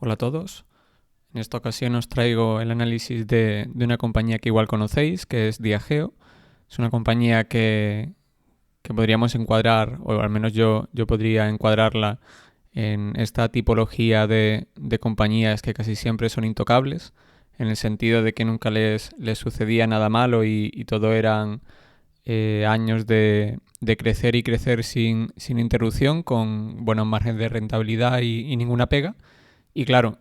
Hola a todos. En esta ocasión os traigo el análisis de una compañía que igual conocéis, que es Diageo. Es una compañía que podríamos encuadrar, o al menos yo podría encuadrarla en esta tipología de compañías que casi siempre son intocables, en el sentido de que nunca les sucedía nada malo y todo eran años de crecer y crecer sin interrupción, con buenos márgenes de rentabilidad y ninguna pega. Y claro,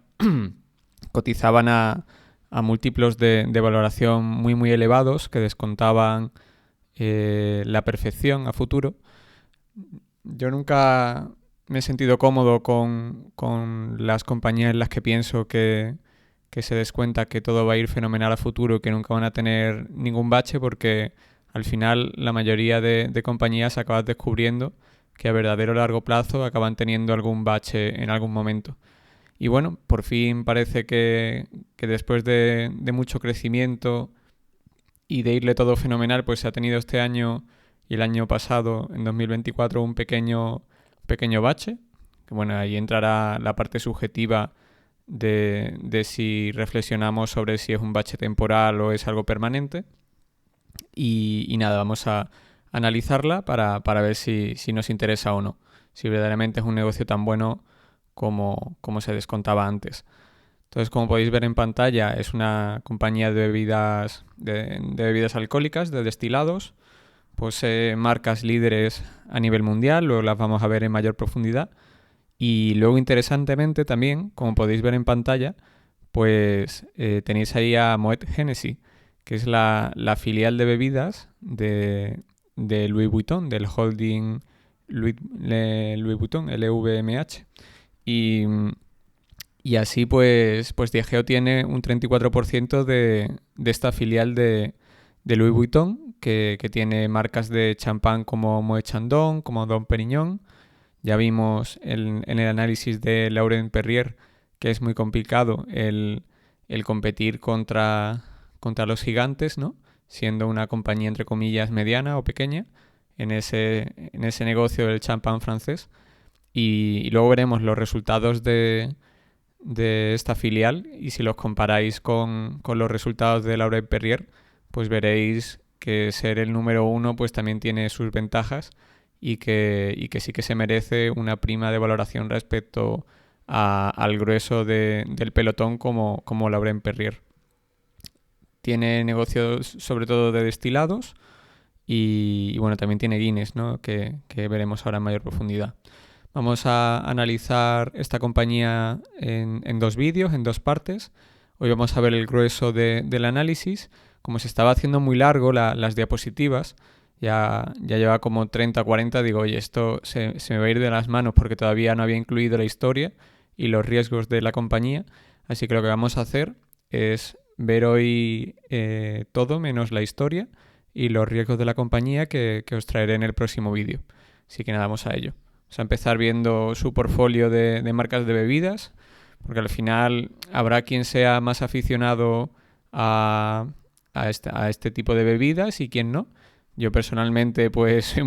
cotizaban a múltiplos de valoración muy elevados que descontaban la perfección a futuro. Yo nunca me he sentido cómodo con las compañías en las que pienso que se descuenta que todo va a ir fenomenal a futuro y que nunca van a tener ningún bache, porque al final la mayoría de compañías acabas descubriendo que a verdadero largo plazo acaban teniendo algún bache en algún momento. Y bueno, por fin parece que después de mucho crecimiento y de irle todo fenomenal, pues se ha tenido este año y el año pasado, en 2024, un pequeño bache. Que bueno, ahí entrará la parte subjetiva de si reflexionamos sobre si es un bache temporal o es algo permanente. Y nada, vamos a analizarla para ver si nos interesa o no. Si verdaderamente es un negocio tan bueno como se descontaba antes. Entonces, como podéis ver en pantalla, es una compañía de bebidas alcohólicas, de destilados. Posee marcas líderes a nivel mundial, luego las vamos a ver en mayor profundidad. Y luego, interesantemente también, como podéis ver en pantalla, pues tenéis ahí a Moet Hennessy, que es la filial de bebidas de Louis Vuitton, del holding Louis Vuitton, LVMH. Y así pues Diageo tiene un 34% de esta filial de Louis Vuitton, que tiene marcas de champán como Moet Chandon, como Dom Perignon. Ya vimos en el análisis de Laurent Perrier que es muy complicado el competir contra los gigantes, ¿no? Siendo una compañía entre comillas mediana o pequeña en ese negocio del champán francés. Y luego veremos los resultados de esta filial, y si los comparáis con los resultados de Laurent Perrier, pues veréis que ser el número uno pues también tiene sus ventajas y que sí que se merece una prima de valoración respecto al grueso del pelotón como Laurent Perrier. Tiene negocios sobre todo de destilados y bueno, también tiene Guinness, ¿no? que veremos ahora en mayor profundidad. Vamos a analizar esta compañía en dos vídeos, en dos partes. Hoy vamos a ver el grueso del análisis. Como se estaba haciendo muy largo las diapositivas, ya lleva como 30 o 40, digo, oye, esto se me va a ir de las manos porque todavía no había incluido la historia y los riesgos de la compañía. Así que lo que vamos a hacer es ver hoy todo menos la historia y los riesgos de la compañía que os traeré en el próximo vídeo. Así que nada, vamos a ello. Vamos a empezar viendo su portfolio de marcas de bebidas, porque al final habrá quien sea más aficionado a este tipo de bebidas y quien no. Yo personalmente pues soy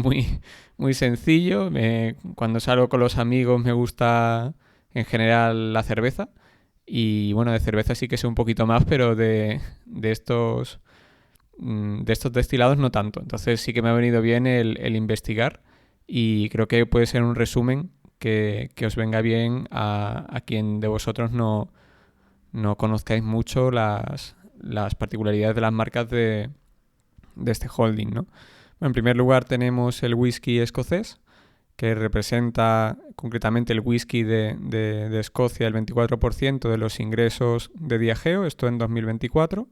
muy sencillo. Cuando salgo con los amigos me gusta en general la cerveza. Y bueno, de cerveza sí que sé un poquito más, pero de estos destilados no tanto. Entonces sí que me ha venido bien el investigar y creo que puede ser un resumen que os venga bien a quien de vosotros no conozcáis mucho las particularidades de las marcas de este holding, ¿no? Bueno, en primer lugar tenemos el whisky escocés, que representa concretamente el whisky de Escocia, el 24% de los ingresos de Diageo, esto en 2024.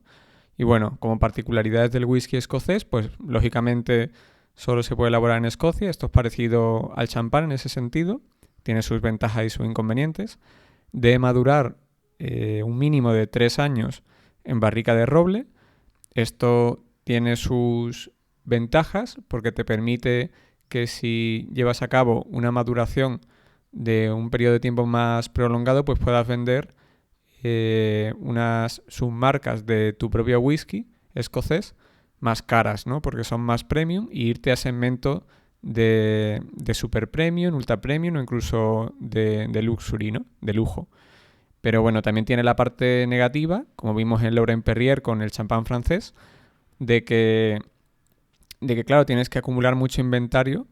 Y bueno, como particularidades del whisky escocés, pues lógicamente solo se puede elaborar en Escocia. Esto es parecido al champán en ese sentido. Tiene sus ventajas y sus inconvenientes. Debe madurar un mínimo de 3 años en barrica de roble. Esto tiene sus ventajas porque te permite que si llevas a cabo una maduración de un periodo de tiempo más prolongado, pues puedas vender unas submarcas de tu propio whisky escocés más caras, ¿no? Porque son más premium, y irte a segmento de super premium, ultra premium o incluso de luxury, ¿no? De lujo. Pero bueno, también tiene la parte negativa, como vimos en Laurent Perrier con el champán francés, de que, claro, tienes que acumular mucho inventario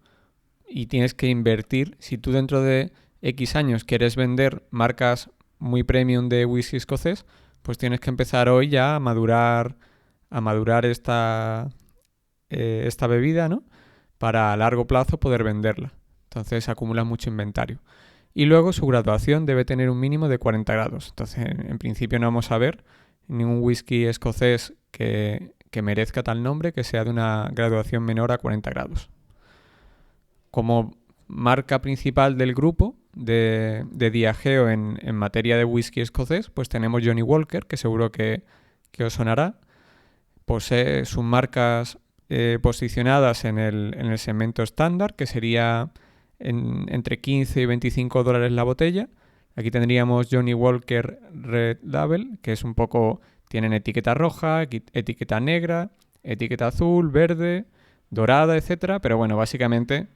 y tienes que invertir. Si tú dentro de X años quieres vender marcas muy premium de whisky escocés, pues tienes que empezar hoy ya a madurar esta bebida, ¿no? Para a largo plazo poder venderla. Entonces acumulas mucho inventario. Y luego su graduación debe tener un mínimo de 40 grados. Entonces, en principio no vamos a ver ningún whisky escocés que merezca tal nombre que sea de una graduación menor a 40 grados. Como marca principal del grupo de Diageo en materia de whisky escocés, pues tenemos Johnny Walker, que seguro que os sonará. Posee sus marcas posicionadas en el segmento estándar, que sería entre 15 y 25 dólares la botella. Aquí tendríamos Johnny Walker Red Label, que es un poco, tienen etiqueta roja, etiqueta negra, etiqueta azul, verde, dorada, etcétera. Pero bueno, básicamente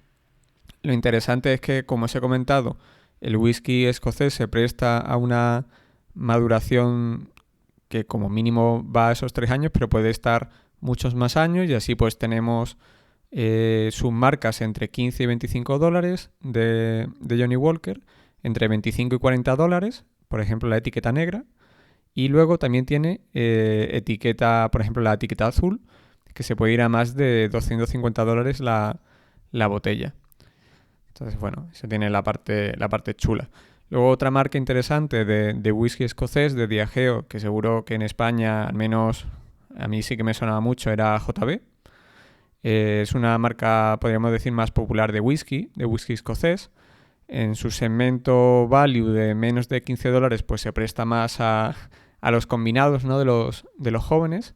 lo interesante es que, como os he comentado, el whisky escocés se presta a una maduración que como mínimo va a esos 3 años, pero puede estar muchos más años, y así pues tenemos submarcas entre 15 y 25 dólares de Johnny Walker, entre 25 y 40 dólares, por ejemplo la etiqueta negra, y luego también tiene etiqueta, por ejemplo la etiqueta azul, que se puede ir a más de 250 dólares la botella. Entonces, bueno, eso tiene la parte chula. Luego otra marca interesante de whisky escocés, de Diageo, que seguro que en España, al menos a mí sí que me sonaba mucho, era JB. Es una marca, podríamos decir, más popular de whisky escocés. En su segmento value de menos de 15 dólares, pues se presta más a los combinados, ¿no? de los jóvenes.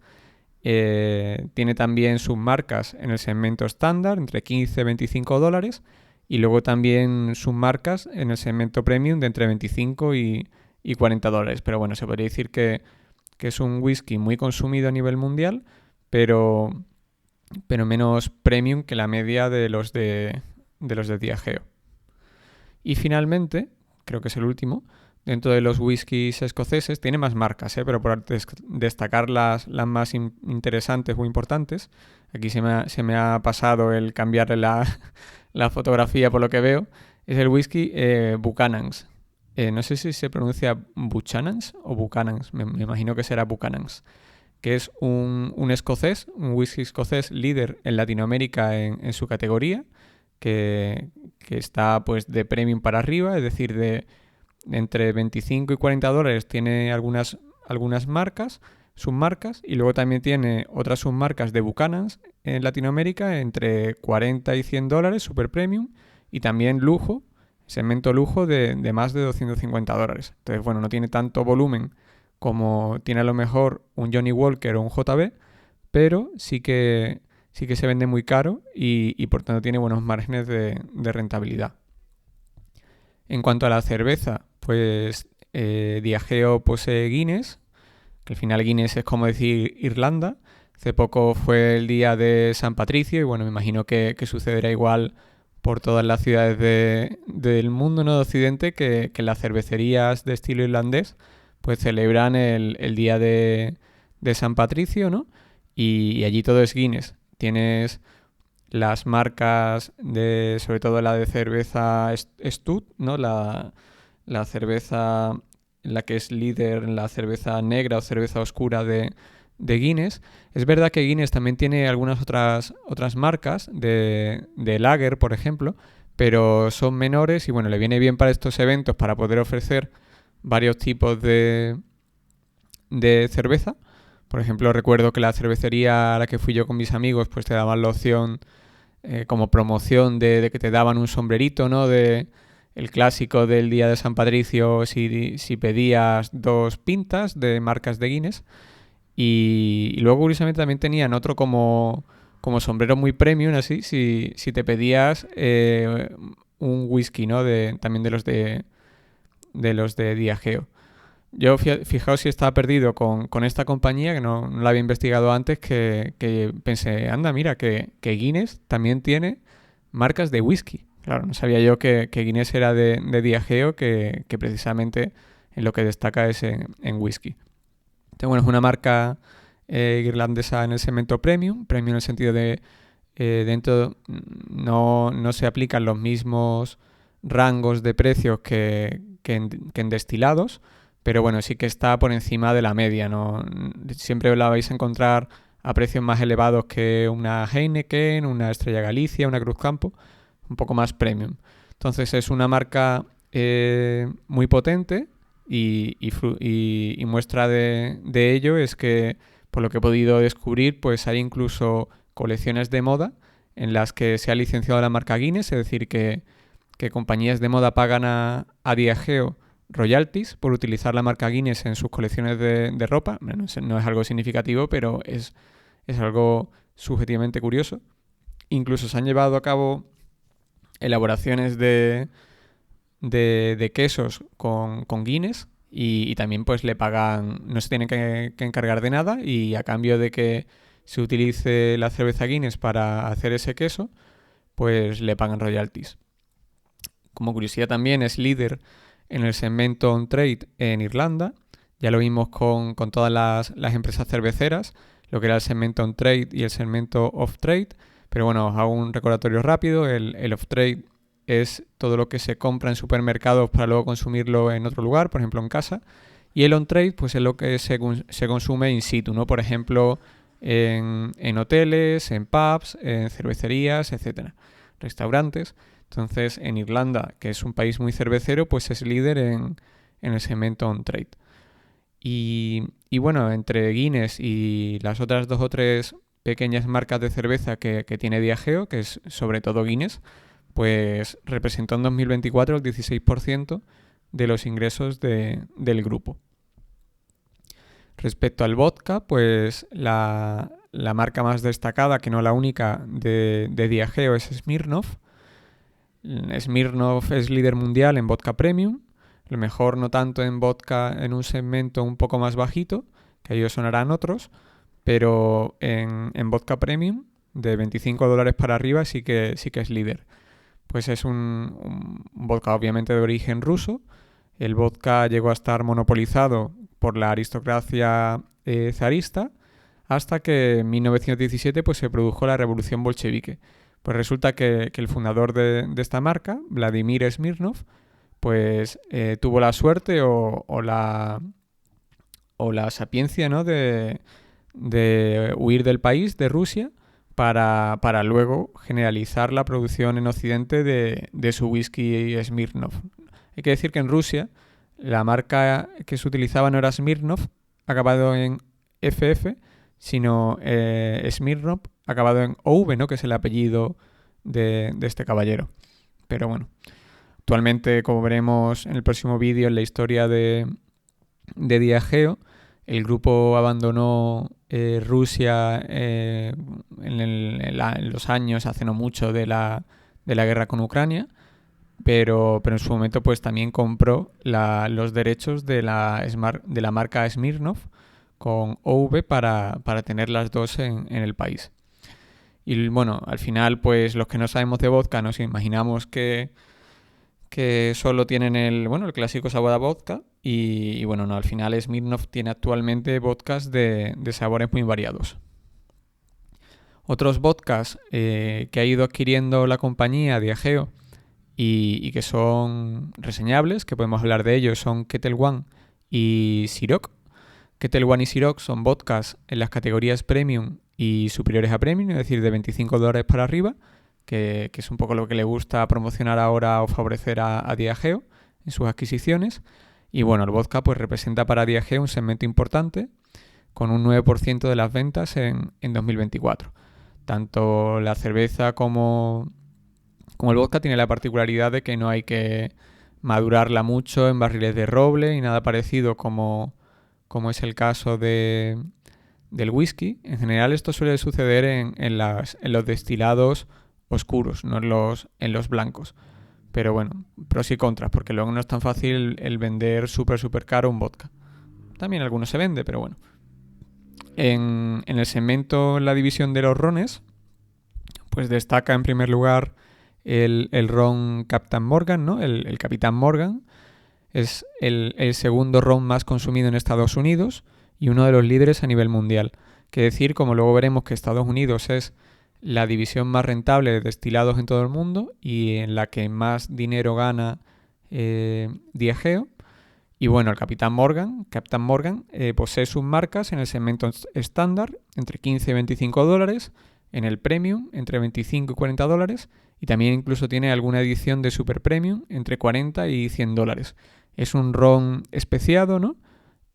Tiene también submarcas en el segmento estándar, entre 15 y 25 dólares. Y luego también submarcas en el segmento premium de entre 25 y 40 dólares. Pero bueno, se podría decir que es un whisky muy consumido a nivel mundial, pero menos premium que la media de los de Diageo. Y finalmente, creo que es el último, dentro de los whiskies escoceses, tiene más marcas, pero por destacar las más interesantes o importantes, aquí se me ha pasado el cambiarle la fotografía por lo que veo, es el whisky Buchanan's. No sé si se pronuncia Buchanan's o Buchanan's, me imagino que será Buchanan's, que es un escocés, un whisky escocés líder en Latinoamérica en su categoría, que está pues de premium para arriba, es decir, de entre 25 y 40 dólares tiene algunas marcas, submarcas, y luego también tiene otras submarcas de Buchanan's en Latinoamérica entre 40 y 100 dólares, super premium, y también lujo, segmento lujo de más de 250 dólares. Entonces, bueno, no tiene tanto volumen como tiene a lo mejor un Johnny Walker o un JB, pero sí que se vende muy caro y por tanto tiene buenos márgenes de rentabilidad. En cuanto a la cerveza, pues Diageo posee Guinness, que al final Guinness es como decir Irlanda. Hace poco fue el día de San Patricio y bueno, me imagino que sucederá igual por todas las ciudades del mundo, ¿no? De Occidente, que las cervecerías de estilo irlandés pues celebran el día de San Patricio, ¿no? Y allí todo es Guinness. Tienes las marcas sobre todo la de cerveza Stout, ¿no? La cerveza, la que es líder en la cerveza negra o cerveza oscura de Guinness. Es verdad que Guinness también tiene algunas otras marcas de lager, por ejemplo, pero son menores y bueno, le viene bien para estos eventos para poder ofrecer varios tipos de cerveza. Por ejemplo, recuerdo que la cervecería a la que fui yo con mis amigos pues te daban la opción como promoción de que te daban un sombrerito, ¿no? De el clásico del día de San Patricio si pedías 2 pintas de marcas de Guinness. Y luego curiosamente también tenían otro como sombrero muy premium, así, si te pedías un whisky, ¿no? También de los de Diageo. Yo, fijaos si estaba perdido con esta compañía, que no la había investigado antes, que pensé, anda, mira, que Guinness también tiene marcas de whisky. Claro, no sabía yo que Guinness era de Diageo, que precisamente en lo que destaca es en whisky. Entonces, bueno, es una marca irlandesa en el segmento premium en el sentido de dentro no se aplican los mismos rangos de precios que en destilados, pero bueno, sí que está por encima de la media, ¿no? Siempre la vais a encontrar a precios más elevados que una Heineken, una Estrella Galicia, una Cruzcampo, un poco más premium. Entonces es una marca muy potente y muestra de ello es que, por lo que he podido descubrir, pues hay incluso colecciones de moda en las que se ha licenciado la marca Guinness, es decir, que compañías de moda pagan a Diageo royalties por utilizar la marca Guinness en sus colecciones de ropa. Bueno, no es algo significativo, pero es algo subjetivamente curioso. Incluso se han llevado a cabo elaboraciones de quesos con Guinness y también pues le pagan, no se tiene que encargar de nada, y a cambio de que se utilice la cerveza Guinness para hacer ese queso, pues le pagan royalties. Como curiosidad también es líder en el segmento on-trade en Irlanda. Ya lo vimos con todas las empresas cerveceras, lo que era el segmento on-trade y el segmento off-trade. Pero bueno, os hago un recordatorio rápido. El off-trade es todo lo que se compra en supermercados para luego consumirlo en otro lugar, por ejemplo en casa. Y el on-trade pues es lo que se consume in situ, ¿no? Por ejemplo, en hoteles, en pubs, en cervecerías, etcétera, restaurantes. Entonces, en Irlanda, que es un país muy cervecero, pues es líder en el segmento on-trade. Y bueno, entre Guinness y las otras 2 o 3 pequeñas marcas de cerveza que tiene Diageo, que es sobre todo Guinness, pues representó en 2024 el 16% de los ingresos del grupo. Respecto al vodka, pues la marca más destacada, que no la única, de Diageo es Smirnoff. Smirnoff es líder mundial en vodka premium, a lo mejor no tanto en vodka en un segmento un poco más bajito, que a ellos sonarán otros, pero en vodka premium de $25 para arriba sí que es líder. Pues es un vodka obviamente de origen ruso. El vodka llegó a estar monopolizado por la aristocracia zarista hasta que en 1917 pues, se produjo la revolución bolchevique. Pues resulta que el fundador de esta marca, Vladimir Smirnov, pues tuvo la suerte o la sapiencia, ¿no? de huir del país, de Rusia, para luego generalizar la producción en Occidente de su whisky Smirnoff. Hay que decir que en Rusia la marca que se utilizaba no era Smirnoff, acabado en FF, sino Smirnoff, acabado en OV, ¿no? Que es el apellido de este caballero. Pero bueno, actualmente, como veremos en el próximo vídeo, en la historia de Diageo, el grupo abandonó Rusia en los años, hace no mucho, de la guerra con Ucrania, pero en su momento pues también compró los derechos de la marca Smirnoff con OV para tener las dos en el país. Y bueno, al final pues los que no sabemos de vodka nos imaginamos que solo tienen el clásico sabor a vodka y bueno, no, al final Smirnoff tiene actualmente vodkas de sabores muy variados. Otros vodkas que ha ido adquiriendo la compañía Diageo y que son reseñables, que podemos hablar de ellos, son Ketel One y Ciroc. Ketel One y Ciroc son vodkas en las categorías premium y superiores a premium, es decir, de $25 para arriba, que es un poco lo que le gusta promocionar ahora o favorecer a Diageo en sus adquisiciones. Y bueno, el vodka pues representa para Diageo un segmento importante, con un 9% de las ventas en 2024. Tanto la cerveza como el vodka tiene la particularidad de que no hay que madurarla mucho en barriles de roble y nada parecido como es el caso del whisky. En general esto suele suceder en los destilados oscuros, no en los blancos. Pero bueno, pros y contras, porque luego no es tan fácil el vender súper caro un vodka. También algunos se vende, pero bueno. En el segmento, en la división de los rones, pues destaca en primer lugar el ron Captain Morgan, ¿no? El Capitán Morgan, Es el segundo ron más consumido en Estados Unidos y uno de los líderes a nivel mundial. Que decir, como luego veremos, que Estados Unidos es la división más rentable de destilados en todo el mundo y en la que más dinero gana Diageo. Y bueno, el Captain Morgan posee sus marcas en el segmento estándar entre 15 y 25 dólares, en el Premium entre 25 y 40 dólares y también incluso tiene alguna edición de Super Premium entre 40 y 100 dólares. Es un ron especiado, ¿no?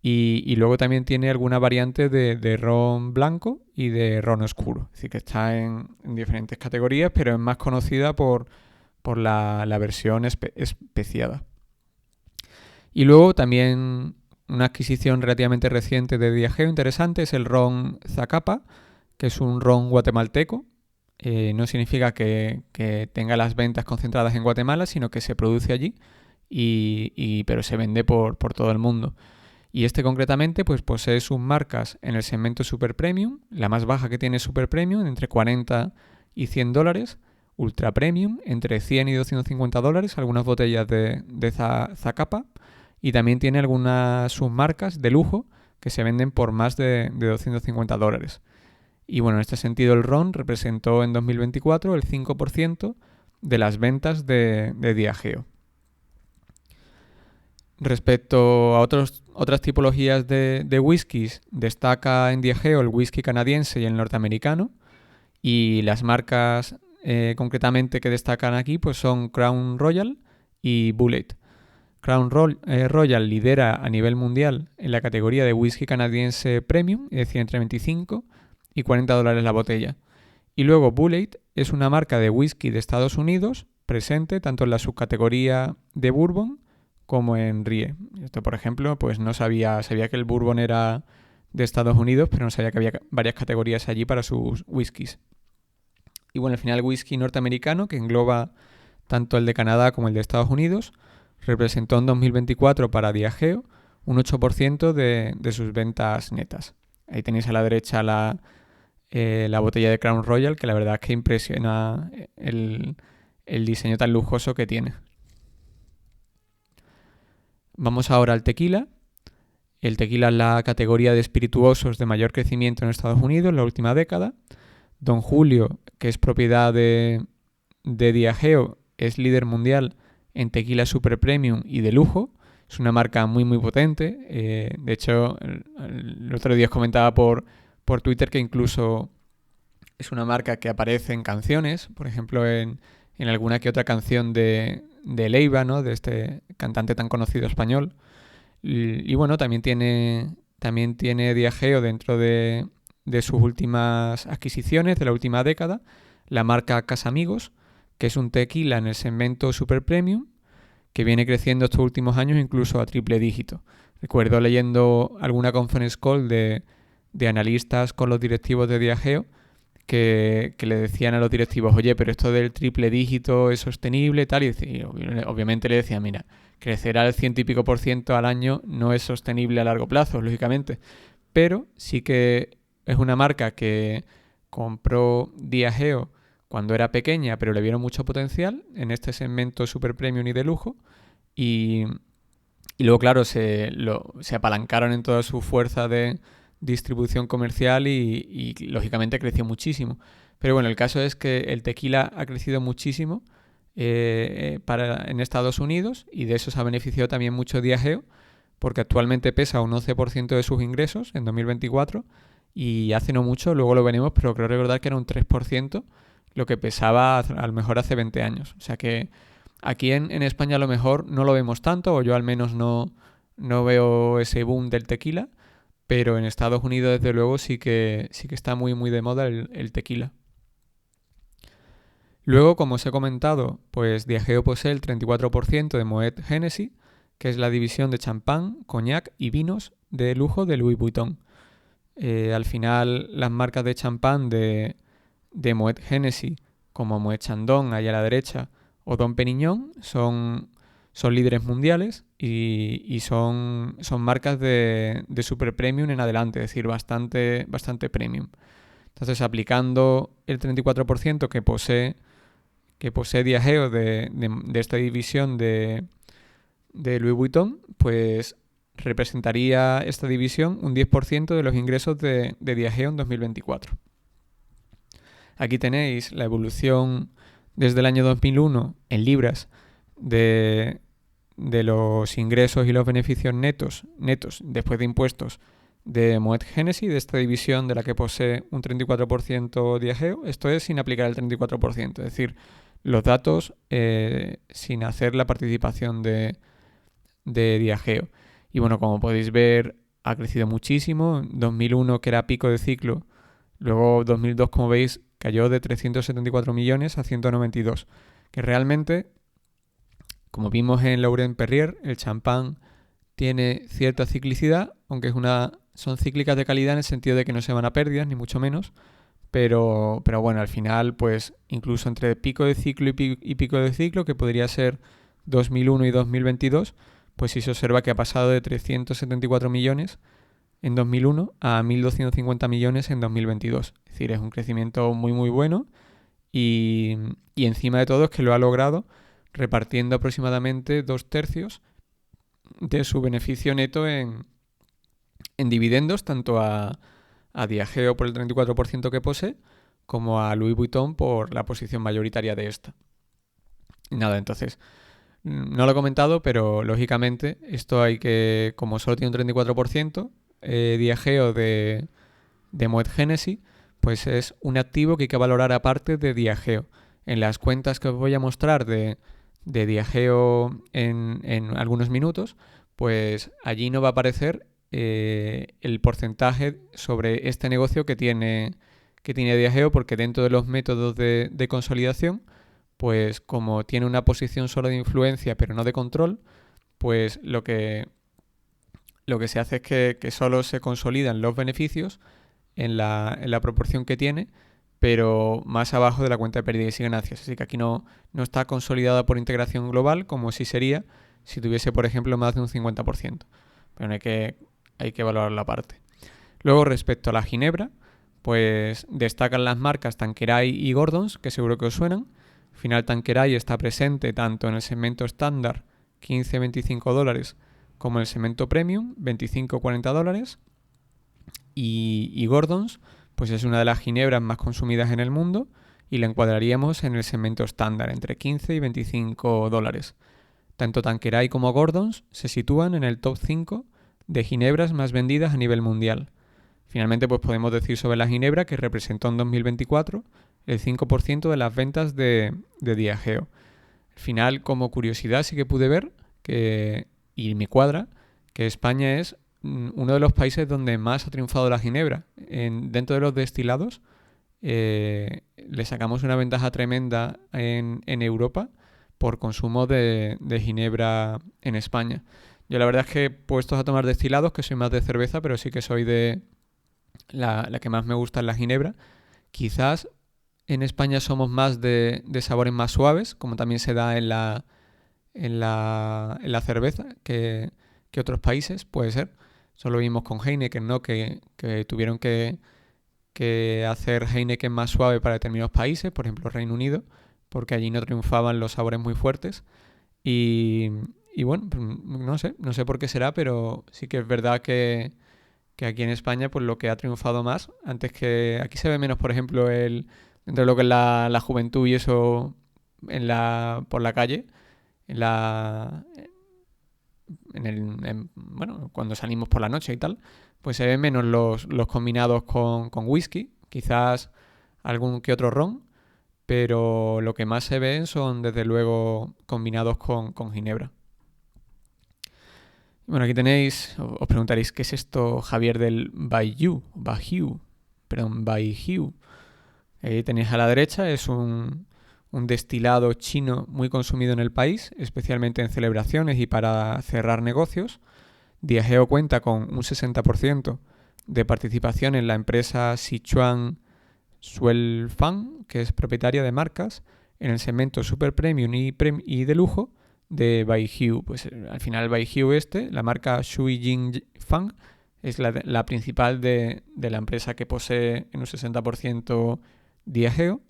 Y luego también tiene alguna variante de ron blanco y de ron oscuro. Es decir, que está en diferentes categorías, pero es más conocida por la versión especiada. Y luego también una adquisición relativamente reciente de Diageo interesante es el ron Zacapa, que es un ron guatemalteco. No significa que tenga las ventas concentradas en Guatemala, sino que se produce allí, pero se vende por todo el mundo. Y este concretamente pues posee sus marcas en el segmento Super Premium, la más baja que tiene Super Premium, entre 40 y 100 dólares, Ultra Premium, entre 100 y 250 dólares, algunas botellas de Zacapa, y también tiene algunas submarcas de lujo que se venden por más de 250 dólares. Y bueno, en este sentido el ron representó en 2024 el 5% de las ventas de Diageo. Respecto a otras tipologías de whiskies, destaca en Diageo el whisky canadiense y el norteamericano. Y las marcas concretamente que destacan aquí pues son Crown Royal y Bulleit. Crown Royal lidera a nivel mundial en la categoría de whisky canadiense premium, es decir, entre 25 y 40 dólares la botella. Y luego Bulleit es una marca de whisky de Estados Unidos presente tanto en la subcategoría de bourbon como en Rie. Esto, por ejemplo, pues no sabía que el bourbon era de Estados Unidos, pero no sabía que había varias categorías allí para sus whiskies. Y bueno, al final el whisky norteamericano, que engloba tanto el de Canadá como el de Estados Unidos, representó en 2024 para Diageo un 8% de sus ventas netas. Ahí tenéis a la derecha la botella de Crown Royal, que la verdad es que impresiona el diseño tan lujoso que tiene. Vamos ahora al tequila. El tequila es la categoría de espirituosos de mayor crecimiento en Estados Unidos en la última década. Don Julio, que es propiedad de Diageo, es líder mundial en tequila super premium y de lujo. Es una marca muy muy potente. De hecho, el otro día os comentaba por Twitter que incluso es una marca que aparece en canciones, por ejemplo en alguna que otra canción de Leiva, ¿no? De este cantante tan conocido español. Y bueno, también tiene Diageo dentro de sus últimas adquisiciones de la última década, la marca Casamigos, que es un tequila en el segmento super premium, que viene creciendo estos últimos años incluso a triple dígito. Recuerdo leyendo alguna conference call de analistas con los directivos de Diageo que le decían a los directivos, oye, pero esto del triple dígito es sostenible, tal, y obviamente le decían, mira, crecer al 100 y pico % al año no es sostenible a largo plazo, lógicamente, pero sí que es una marca que compró Diageo cuando era pequeña, pero le vieron mucho potencial en este segmento super premium y de lujo, y luego, claro, se apalancaron en toda su fuerza de distribución comercial y lógicamente creció muchísimo. Pero bueno, el caso es que el tequila ha crecido muchísimo en Estados Unidos y de eso se ha beneficiado también mucho Diageo porque actualmente pesa un 11% de sus ingresos en 2024 y hace no mucho, luego lo veremos, pero creo recordar que era un 3% lo que pesaba a lo mejor hace 20 años. O sea que aquí en España a lo mejor no lo vemos tanto, o yo al menos no veo ese boom del tequila, pero en Estados Unidos desde luego sí que está muy muy de moda el tequila. Luego, como os he comentado, pues Diageo posee el 34% de Moet Hennessy, que es la división de champán, coñac y vinos de lujo de Louis Vuitton. Al final, las marcas de champán de Moet Hennessy, como Moet Chandon, ahí a la derecha, o Dom Pérignon, son líderes mundiales y son marcas de super premium en adelante, es decir, bastante premium. Entonces, aplicando el 34% que posee Diageo de esta división de de Louis Vuitton, pues representaría esta división un 10% de los ingresos de Diageo en 2024. Aquí tenéis la evolución desde el año 2001 en libras de los ingresos y los beneficios netos después de impuestos de Moet Hennessy, de esta división de la que posee un 34% Diageo. Esto es sin aplicar el 34%, es decir, los datos sin hacer la participación de Diageo. Y bueno, como podéis ver, ha crecido muchísimo. 2001, que era pico de ciclo, luego 2002, como veis, cayó de 374 millones a 192, que realmente, como vimos en Laurent Perrier, el champán tiene cierta ciclicidad, aunque son cíclicas de calidad en el sentido de que no se van a pérdidas, ni mucho menos, pero bueno, al final, pues incluso entre pico de ciclo y pico de ciclo, que podría ser 2001 y 2022, pues sí se observa que ha pasado de 374 millones en 2001 a 1.250 millones en 2022. Es decir, es un crecimiento muy muy bueno y encima de todo es que lo ha logrado repartiendo aproximadamente 2/3 de su beneficio neto en dividendos, tanto a Diageo por el 34% que posee, como a Louis Vuitton por la posición mayoritaria de esta. Nada, entonces, no lo he comentado, pero lógicamente esto hay que, como solo tiene un 34%, Diageo de Moet Hennessy, pues es un activo que hay que valorar aparte de Diageo. En las cuentas que os voy a mostrar de Diageo en algunos minutos, pues allí no va a aparecer el porcentaje sobre este negocio que tiene Diageo, porque dentro de los métodos de consolidación, pues como tiene una posición solo de influencia pero no de control, pues lo que se hace es que solo se consolidan los beneficios en la proporción que tiene, pero más abajo de la cuenta de pérdidas y ganancias. Así que aquí no está consolidada por integración global, como sí sería si tuviese, por ejemplo, más de un 50%. Pero hay que valorar la parte. Luego, respecto a la ginebra, pues destacan las marcas Tanqueray y Gordons, que seguro que os suenan. Al final, Tanqueray está presente tanto en el segmento estándar, $15-25, como en el segmento premium, $25-40. Y Gordons, pues es una de las ginebras más consumidas en el mundo y la encuadraríamos en el segmento estándar, entre $15 y $25. Tanto Tanqueray como Gordons se sitúan en el top 5 de ginebras más vendidas a nivel mundial. Finalmente, pues podemos decir sobre la ginebra que representó en 2024 el 5% de las ventas de Diageo. Al final, como curiosidad, sí que pude ver y me cuadra, que España es uno de los países donde más ha triunfado la ginebra. Dentro de los destilados le sacamos una ventaja tremenda en Europa por consumo de ginebra en España. Yo la verdad es que puestos a tomar destilados, que soy más de cerveza, pero sí que soy de la que más me gusta es la ginebra. Quizás en España somos más de sabores más suaves, como también se da en la cerveza que otros países, puede ser. Eso lo vimos con Heineken, ¿no? Que tuvieron que hacer Heineken más suave para determinados países, por ejemplo Reino Unido, porque allí no triunfaban los sabores muy fuertes. Y bueno, no sé por qué será, pero sí que es verdad que aquí en España, pues lo que ha triunfado más, antes que aquí se ve menos, por ejemplo, dentro de lo que es la juventud y eso por la calle, bueno, cuando salimos por la noche y tal, pues se ven menos los combinados con whisky, quizás algún que otro ron, pero lo que más se ven son desde luego combinados con ginebra. Bueno, aquí tenéis, os preguntaréis qué es esto, Javier, del Baijiu. Ahí tenéis a la derecha, es un destilado chino muy consumido en el país, especialmente en celebraciones y para cerrar negocios. Diageo cuenta con un 60% de participación en la empresa Sichuan Suelfang, que es propietaria de marcas en el segmento super premium y de lujo de Baijiu. Pues al final Baijiu la marca Shui Jing Fang, es la principal de la empresa que posee en un 60% Diageo.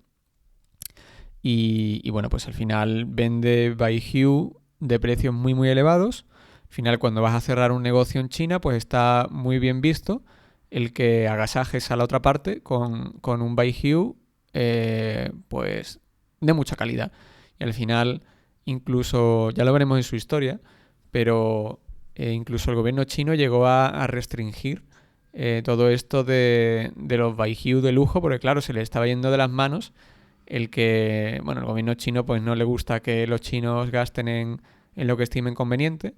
Y bueno, pues al final vende Baijiu de precios muy muy elevados. Al final, cuando vas a cerrar un negocio en China, pues está muy bien visto el que agasajes a la otra parte con un Baijiu pues de mucha calidad. Y al final, incluso, ya lo veremos en su historia, pero incluso el gobierno chino llegó a restringir todo esto de los Baijiu de lujo, porque claro, se le estaba yendo de las manos el que, bueno, el gobierno chino pues no le gusta que los chinos gasten en lo que estimen conveniente.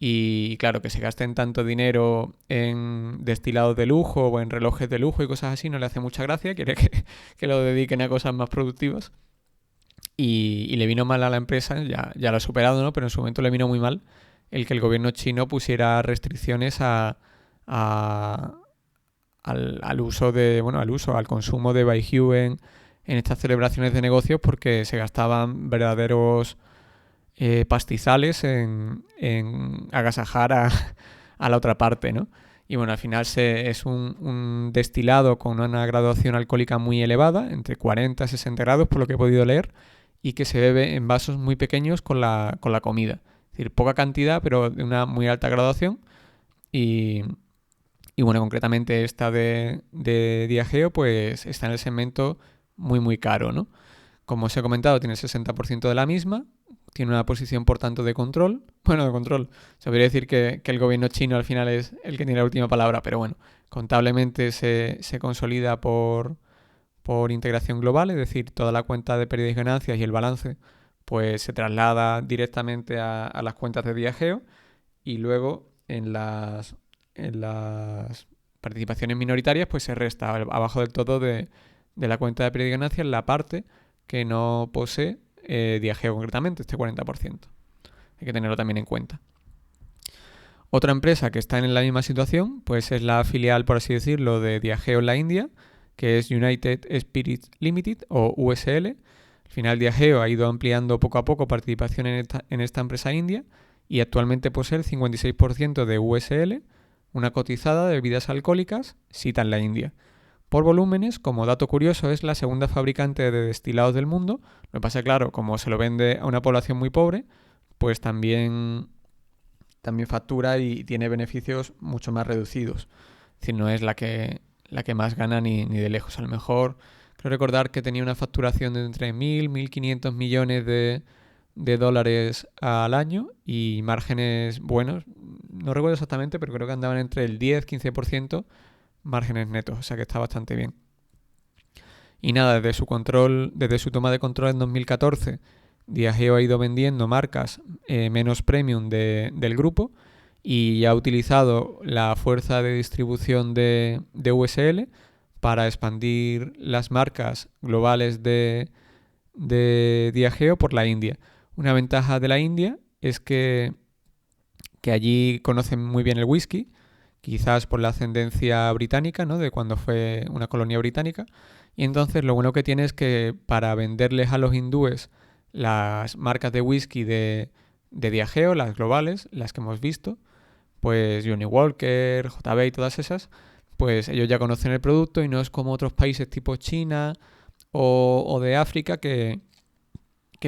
Y claro, que se gasten tanto dinero en destilados de lujo o en relojes de lujo y cosas así no le hace mucha gracia, quiere que lo dediquen a cosas más productivas. Y le vino mal a la empresa, ya lo ha superado, ¿no? Pero en su momento le vino muy mal el que el gobierno chino pusiera restricciones a- al uso al consumo de Baijiu en estas celebraciones de negocios, porque se gastaban verdaderos pastizales en agasajar a la otra parte, ¿no? Y bueno, al final es un destilado con una graduación alcohólica muy elevada, entre 40 y 60 grados, por lo que he podido leer, y que se bebe en vasos muy pequeños con la comida. Es decir, poca cantidad, pero de una muy alta graduación. Y, y bueno, concretamente esta de Diageo, pues está en el segmento muy, muy caro, ¿no? Como os he comentado, tiene el 60% de la misma, tiene una posición, por tanto, de control. Bueno, de control. Se podría decir que el gobierno chino al final es el que tiene la última palabra, pero bueno, contablemente se consolida por integración global, es decir, toda la cuenta de pérdidas y ganancias y el balance pues se traslada directamente a las cuentas de Diageo, y luego en las participaciones minoritarias pues se resta abajo del todo de la cuenta de pérdidas y ganancias la parte que no posee Diageo concretamente, este 40%. Hay que tenerlo también en cuenta. Otra empresa que está en la misma situación pues es la filial, por así decirlo, de Diageo en la India, que es United Spirits Limited o USL. Al final Diageo ha ido ampliando poco a poco participación en esta empresa india y actualmente posee el 56% de USL, una cotizada de bebidas alcohólicas, cita en la India. Por volúmenes, como dato curioso, es la segunda fabricante de destilados del mundo. Lo que pasa, claro, como se lo vende a una población muy pobre, pues también factura y tiene beneficios mucho más reducidos. Es decir, no es la que más gana ni de lejos. A lo mejor creo recordar que tenía una facturación de entre 1.500 millones de dólares al año y márgenes buenos. No recuerdo exactamente, pero creo que andaban entre el 10-15% márgenes netos, o sea que está bastante bien. Y nada, desde su toma de control en 2014, Diageo ha ido vendiendo marcas menos premium del grupo y ha utilizado la fuerza de distribución de USL para expandir las marcas globales de Diageo por la India. Una ventaja de la India es que allí conocen muy bien el whisky, quizás por la ascendencia británica, ¿no? De cuando fue una colonia británica. Y entonces lo bueno que tiene es que para venderles a los hindúes las marcas de whisky de Diageo, las globales, las que hemos visto, pues Johnny Walker, JB y todas esas, pues ellos ya conocen el producto y no es como otros países tipo China o de África que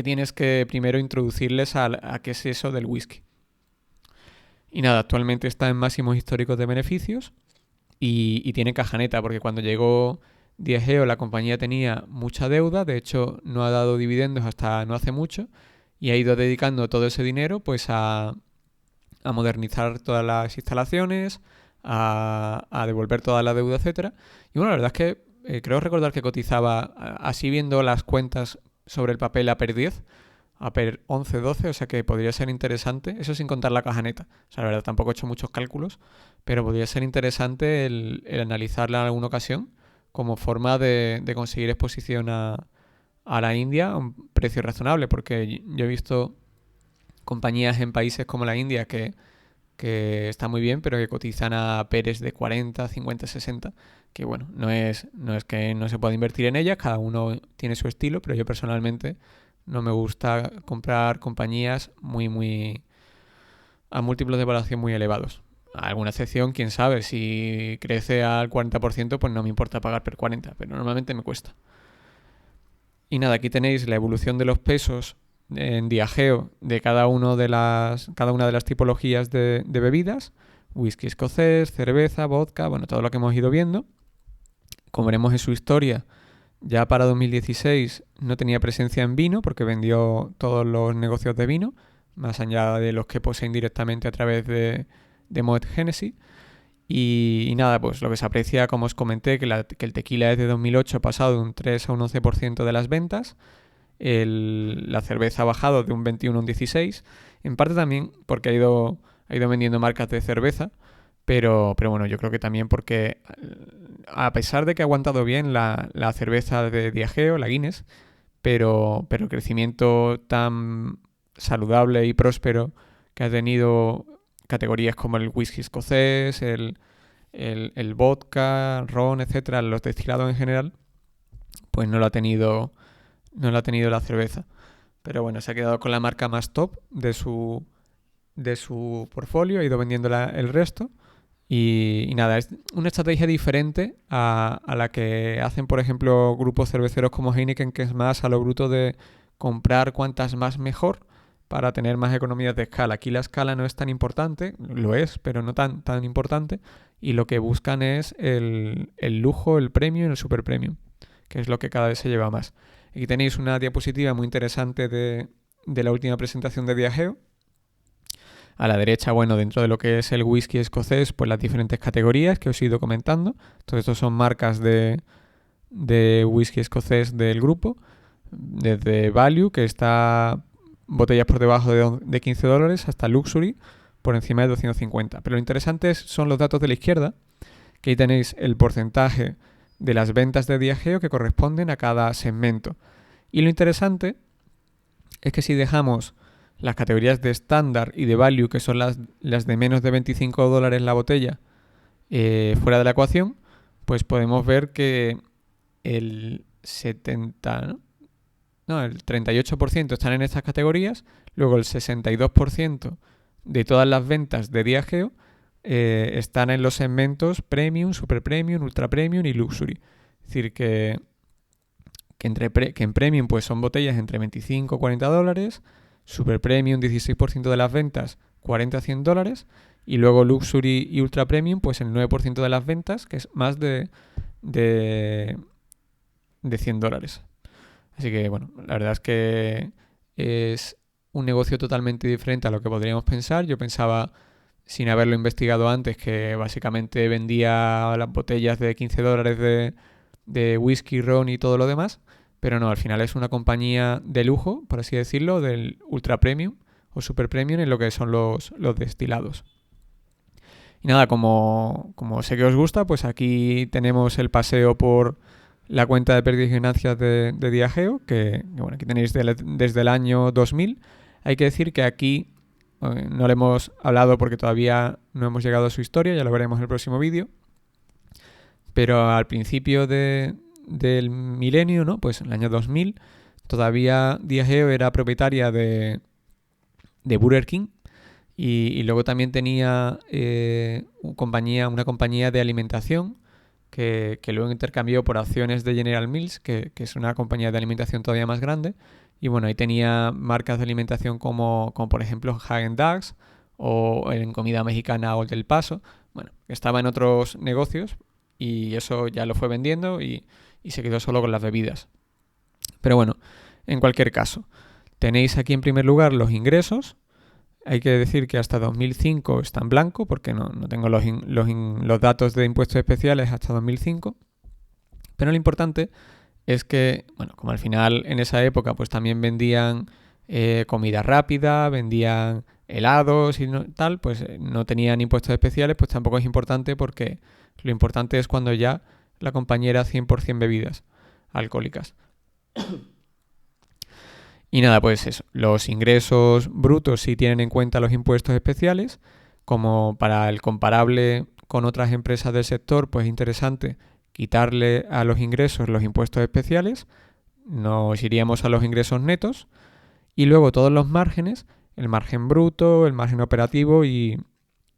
tienes que primero introducirles a qué es eso del whisky. Y nada, actualmente está en máximos históricos de beneficios y tiene caja neta, porque cuando llegó Diageo la compañía tenía mucha deuda, de hecho no ha dado dividendos hasta no hace mucho y ha ido dedicando todo ese dinero pues a modernizar todas las instalaciones, a devolver toda la deuda, etcétera. Y bueno, la verdad es que creo recordar que cotizaba, así viendo las cuentas sobre el papel, a PER 10, a PER 11, 12, o sea que podría ser interesante, eso sin contar la caja neta. O sea, la verdad tampoco he hecho muchos cálculos, pero podría ser interesante el analizarla en alguna ocasión como forma de conseguir exposición a la India a un precio razonable, porque yo he visto compañías en países como la India que está muy bien, pero que cotizan a PERs de 40, 50, 60, que bueno, no es que no se pueda invertir en ellas, cada uno tiene su estilo, pero yo personalmente no me gusta comprar compañías a múltiplos de valoración muy elevados. Alguna excepción, quién sabe, si crece al 40%, pues no me importa pagar per 40, pero normalmente me cuesta. Y nada, aquí tenéis la evolución de los pesos en Diageo de cada una de las tipologías de bebidas, whisky escocés, cerveza, vodka, bueno, todo lo que hemos ido viendo. Como veremos en su historia, ya para 2016 no tenía presencia en vino porque vendió todos los negocios de vino, más allá de los que poseen directamente a través de Moet Hennessy. Y nada, pues lo que se aprecia, como os comenté, que el tequila desde 2008 ha pasado de un 3 a un 11% de las ventas. La cerveza ha bajado de un 21 a un 16, en parte también porque ha ido vendiendo marcas de cerveza, pero bueno, yo creo que también porque a pesar de que ha aguantado bien la cerveza de Diageo, la Guinness, pero el crecimiento tan saludable y próspero que ha tenido categorías como el whisky escocés, el vodka, ron, etcétera, los destilados en general, pues no lo ha tenido la cerveza. Pero bueno, se ha quedado con la marca más top de su portfolio, ha ido vendiendo el resto. Y nada, es una estrategia diferente a la que hacen, por ejemplo, grupos cerveceros como Heineken, que es más a lo bruto de comprar cuantas más mejor para tener más economías de escala. Aquí la escala no es tan importante, lo es, pero no tan importante. Y lo que buscan es el lujo, el premium y el super premium, que es lo que cada vez se lleva más. Aquí tenéis una diapositiva muy interesante de la última presentación de Diageo. A la derecha, bueno, dentro de lo que es el whisky escocés, pues las diferentes categorías que os he ido comentando. Todo esto son marcas de whisky escocés del grupo. Desde Value, que está botellas por debajo de $15, hasta Luxury, por encima de 250. Pero lo interesante son los datos de la izquierda, que ahí tenéis el porcentaje de las ventas de Diageo que corresponden a cada segmento. Y lo interesante es que si dejamos las categorías de estándar y de value, que son las de menos de $25 la botella, fuera de la ecuación, pues podemos ver que el 38% están en estas categorías, luego el 62% de todas las ventas de Diageo están en los segmentos Premium, Super Premium, Ultra Premium y Luxury. Es decir, que en Premium pues son botellas entre 25 y $40, Super Premium 16% de las ventas, 40 a $100, y luego Luxury y Ultra Premium pues el 9% de las ventas, que es más de $100. Así que bueno, la verdad es que es un negocio totalmente diferente a lo que podríamos pensar. Yo pensaba, sin haberlo investigado antes, que básicamente vendía las botellas de $15 de whisky, ron y todo lo demás. Pero no, al final es una compañía de lujo, por así decirlo, del ultra premium o super premium en lo que son los destilados. Y nada, como sé que os gusta, pues aquí tenemos el paseo por la cuenta de pérdidas y ganancias de Diageo, que bueno, aquí tenéis desde el año 2000. Hay que decir que aquí no le hemos hablado porque todavía no hemos llegado a su historia, ya lo veremos en el próximo vídeo. Pero al principio del milenio, ¿no? Pues en el año 2000, todavía Diageo era propietaria de Burger King y luego también tenía una compañía de alimentación que luego intercambió por acciones de General Mills, que es una compañía de alimentación todavía más grande. Y bueno, ahí tenía marcas de alimentación como por ejemplo Häagen-Dazs o en comida mexicana Old El Paso. Bueno, estaba en otros negocios y eso ya lo fue vendiendo y se quedó solo con las bebidas. Pero bueno, en cualquier caso, tenéis aquí en primer lugar los ingresos. Hay que decir que hasta 2005 está en blanco porque no tengo los datos de impuestos especiales hasta 2005. Pero lo importante es que, bueno, como al final en esa época pues también vendían comida rápida, vendían helados y tal, pues no tenían impuestos especiales, pues tampoco es importante porque lo importante es cuando ya la compañía era 100% bebidas alcohólicas. Y nada, pues eso, los ingresos brutos sí tienen en cuenta los impuestos especiales, como para el comparable con otras empresas del sector, pues es interesante quitarle a los ingresos los impuestos especiales, nos iríamos a los ingresos netos, y luego todos los márgenes, el margen bruto, el margen operativo y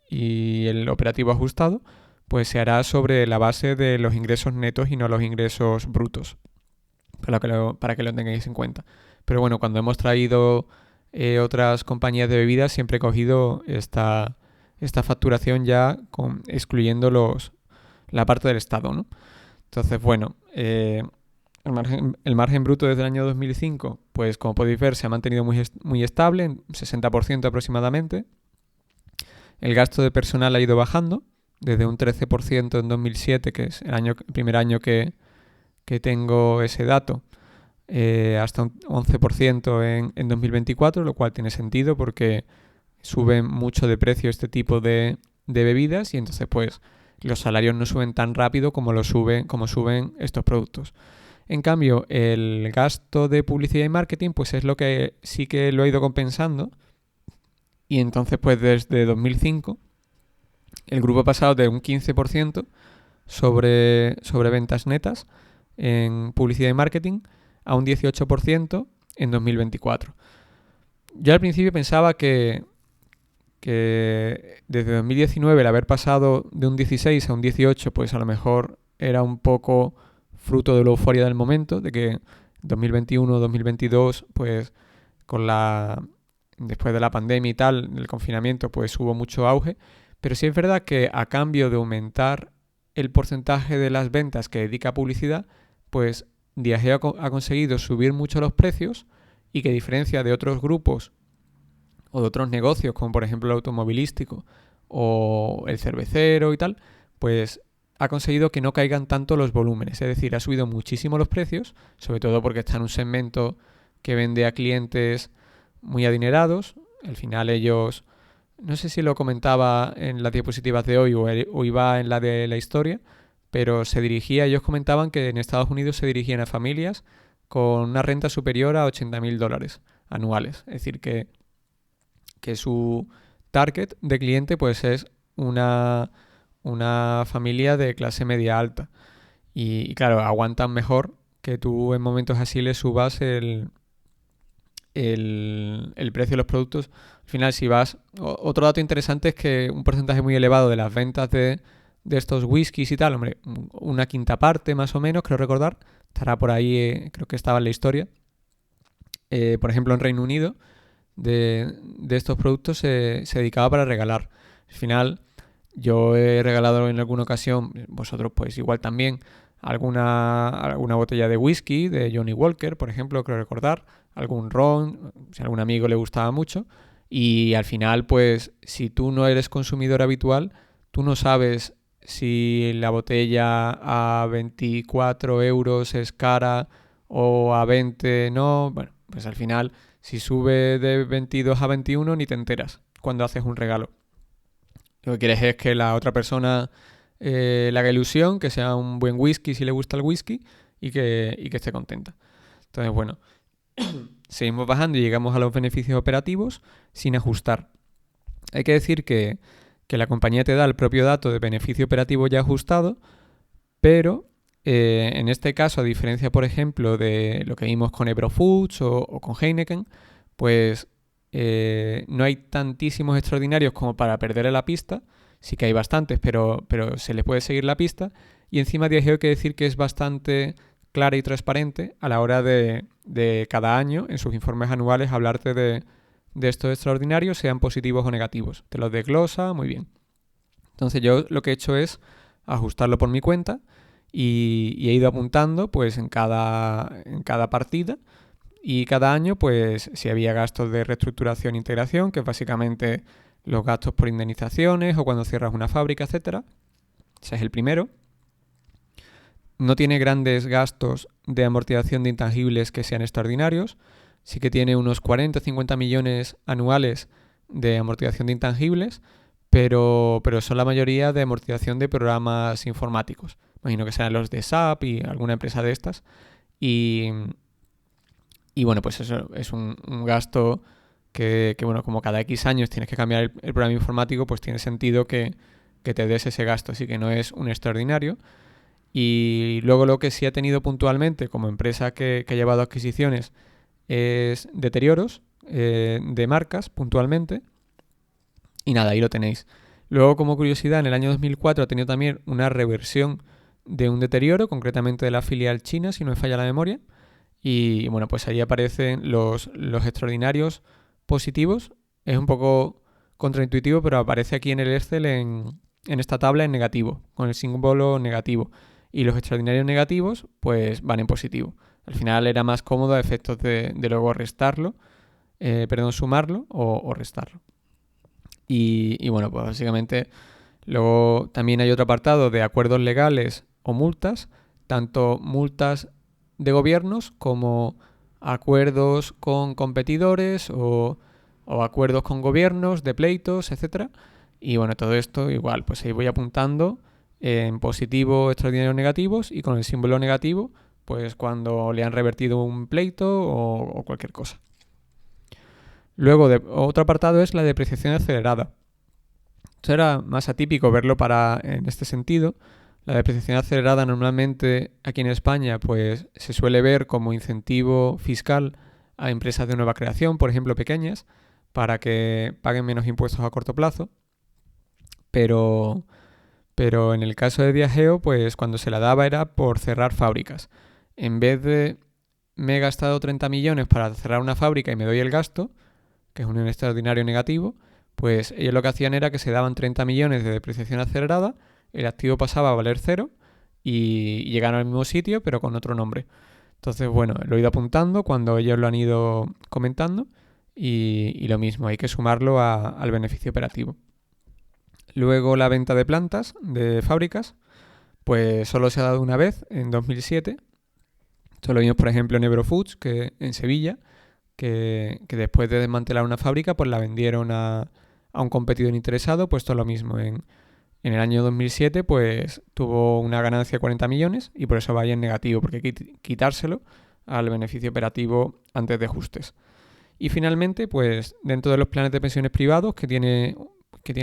el operativo ajustado, pues se hará sobre la base de los ingresos netos y no los ingresos brutos, para que lo tengáis en cuenta. Pero bueno, cuando hemos traído otras compañías de bebidas, siempre he cogido esta facturación ya excluyendo la parte del Estado, ¿no? Entonces, bueno, el margen bruto desde el año 2005, pues como podéis ver, se ha mantenido muy estable, en 60% aproximadamente. El gasto de personal ha ido bajando, desde un 13% en 2007, que es el primer año que tengo ese dato, hasta un 11% en 2024, lo cual tiene sentido porque sube mucho de precio este tipo de bebidas y entonces pues los salarios no suben tan rápido como suben estos productos. En cambio, el gasto de publicidad y marketing pues es lo que sí que lo ha ido compensando y entonces pues desde 2005 el grupo ha pasado de un 15% sobre ventas netas en publicidad y marketing a un 18% en 2024. Yo al principio pensaba que desde 2019 el haber pasado de un 16 a un 18 pues a lo mejor era un poco fruto de la euforia del momento, de que 2021, 2022 pues después de la pandemia y tal, del confinamiento pues hubo mucho auge, pero sí es verdad que a cambio de aumentar el porcentaje de las ventas que dedica a publicidad, pues Diageo ha conseguido subir mucho los precios y que a diferencia de otros grupos o de otros negocios, como por ejemplo el automovilístico o el cervecero y tal, pues ha conseguido que no caigan tanto los volúmenes. Es decir, ha subido muchísimo los precios, sobre todo porque está en un segmento que vende a clientes muy adinerados. Al final ellos, no sé si lo comentaba en las diapositivas de hoy o iba en la de la historia, pero ellos comentaban que en Estados Unidos se dirigían a familias con una renta superior a $80,000 anuales. Es decir, que su target de cliente pues es una familia de clase media alta. Y claro, aguantan mejor que tú en momentos así les subas el precio de los productos. Al final, si vas... Otro dato interesante es que un porcentaje muy elevado de las ventas de estos whiskies y tal, hombre, una quinta parte más o menos, creo recordar, estará por ahí, creo que estaba en la historia. Por ejemplo, en Reino Unido, de estos productos se dedicaba para regalar. Al final, yo he regalado en alguna ocasión, vosotros pues igual también, alguna botella de whisky de Johnny Walker, por ejemplo, creo recordar, algún ron, si a algún amigo le gustaba mucho. Y al final, pues, si tú no eres consumidor habitual, tú no sabes si la botella a 24 euros es cara o a 20 no. Bueno, pues al final, si sube de 22 a 21 ni te enteras cuando haces un regalo. Lo que quieres es que la otra persona le haga ilusión, que sea un buen whisky si le gusta el whisky y que esté contenta. Entonces, bueno, seguimos bajando y llegamos a los beneficios operativos sin ajustar. Hay que decir que la compañía te da el propio dato de beneficio operativo ya ajustado, pero en este caso, a diferencia, por ejemplo, de lo que vimos con Ebro Foods o con Heineken, pues no hay tantísimos extraordinarios como para perderle la pista. Sí que hay bastantes, pero se les puede seguir la pista. Y encima Diageo hay que decir que es bastante clara y transparente a la hora de cada año, en sus informes anuales, hablarte de estos extraordinarios, sean positivos o negativos. Te los desglosa muy bien. Entonces yo lo que he hecho es ajustarlo por mi cuenta y he ido apuntando pues en cada partida. Y cada año, pues, si había gastos de reestructuración e integración, que es básicamente los gastos por indemnizaciones o cuando cierras una fábrica, etcétera. Ese es el primero. No tiene grandes gastos de amortización de intangibles que sean extraordinarios. Sí que tiene unos 40 o 50 millones anuales de amortización de intangibles, pero son la mayoría de amortización de programas informáticos. Imagino que serán los de SAP y alguna empresa de estas. Y bueno, pues eso es un gasto que, bueno, como cada X años tienes que cambiar el programa informático, pues tiene sentido que te des ese gasto, así que no es un extraordinario. Y luego lo que sí ha tenido puntualmente como empresa que ha llevado adquisiciones es deterioros de marcas puntualmente. Y nada, ahí lo tenéis. Luego, como curiosidad, en el año 2004 ha tenido también una reversión de un deterioro, concretamente de la filial china, si no me falla la memoria. Y bueno, pues ahí aparecen los extraordinarios positivos. Es un poco contraintuitivo, pero aparece aquí en el Excel en esta tabla en negativo, con el símbolo negativo. Y los extraordinarios negativos pues van en positivo. Al final era más cómodo a efectos de luego restarlo, sumarlo o restarlo. Y bueno, pues básicamente luego también hay otro apartado de acuerdos legales o multas, tanto multas de gobiernos como acuerdos con competidores o acuerdos con gobiernos de pleitos, etcétera. Y bueno, todo esto igual, pues ahí voy apuntando en positivo, extraordinarios, negativos y con el símbolo negativo, pues cuando le han revertido un pleito o cualquier cosa. Luego, otro apartado es la depreciación acelerada. Esto era más atípico verlo en este sentido. La depreciación acelerada normalmente aquí en España pues se suele ver como incentivo fiscal a empresas de nueva creación, por ejemplo pequeñas, para que paguen menos impuestos a corto plazo. Pero en el caso de Diageo, pues cuando se la daba era por cerrar fábricas. En vez de me he gastado 30 millones para cerrar una fábrica y me doy el gasto, que es un extraordinario negativo, pues ellos lo que hacían era que se daban 30 millones de depreciación acelerada, el activo pasaba a valer cero y llegaron al mismo sitio pero con otro nombre. Entonces, bueno, lo he ido apuntando cuando ellos lo han ido comentando y lo mismo, hay que sumarlo al beneficio operativo. Luego la venta de plantas de fábricas, pues solo se ha dado una vez, en 2007. Esto lo vimos, por ejemplo, en Eurofoods, que en Sevilla, que después de desmantelar una fábrica, pues la vendieron a un competidor interesado, pues todo lo mismo. En el año 2007, pues tuvo una ganancia de 40 millones y por eso va ahí en negativo, porque hay que quitárselo al beneficio operativo antes de ajustes. Y finalmente, pues dentro de los planes de pensiones privados, que tiene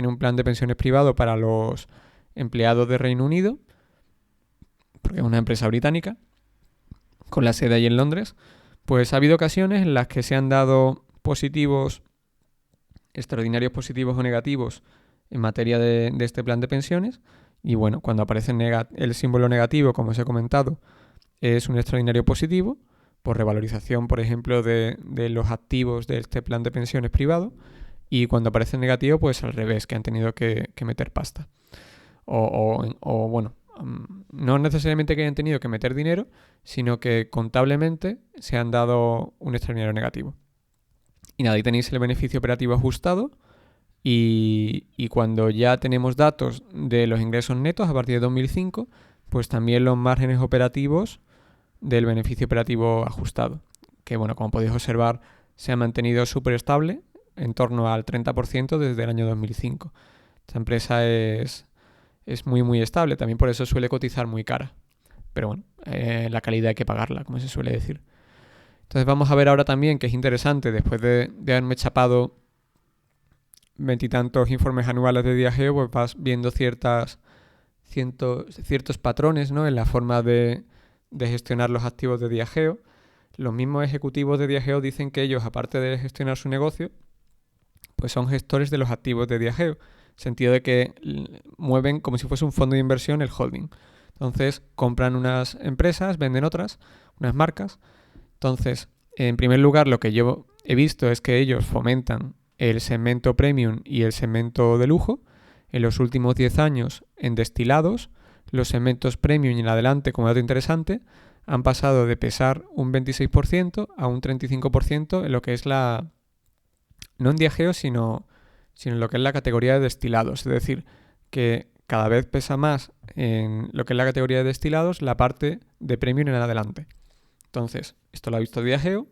un plan de pensiones privado para los empleados de Reino Unido, porque es una empresa británica, con la sede ahí en Londres, pues ha habido ocasiones en las que se han dado positivos, extraordinarios positivos o negativos en materia de este plan de pensiones. Y bueno, cuando aparece el símbolo negativo, como os he comentado, es un extraordinario positivo, por revalorización, por ejemplo, de los activos de este plan de pensiones privado. Y cuando aparece negativo, pues al revés, que han tenido que meter pasta. O bueno, no necesariamente que hayan tenido que meter dinero, sino que contablemente se han dado un extraordinario negativo. Y nada, ahí tenéis el beneficio operativo ajustado y cuando ya tenemos datos de los ingresos netos a partir de 2005, pues también los márgenes operativos del beneficio operativo ajustado, que bueno, como podéis observar, se ha mantenido súper estable, en torno al 30% desde el año 2005. Esta empresa es muy muy estable, también por eso suele cotizar muy cara. Pero bueno, la calidad hay que pagarla, como se suele decir. Entonces vamos a ver ahora también, que es interesante, después de haberme chapado veintitantos informes anuales de Diageo, pues vas viendo ciertos patrones, ¿no?, en la forma de gestionar los activos de Diageo. Los mismos ejecutivos de Diageo dicen que ellos, aparte de gestionar su negocio, pues son gestores de los activos de Diageo, sentido de que mueven como si fuese un fondo de inversión el holding. Entonces compran unas empresas, venden otras, unas marcas. Entonces, en primer lugar, lo que yo he visto es que ellos fomentan el segmento premium y el segmento de lujo. En los últimos 10 años, en destilados, los segmentos premium y en adelante, como dato interesante, han pasado de pesar un 26% a un 35% en lo que es no en Diageo, sino en lo que es la categoría de destilados. Es decir, que cada vez pesa más en lo que es la categoría de destilados la parte de premium en adelante. Entonces, esto lo ha visto Diageo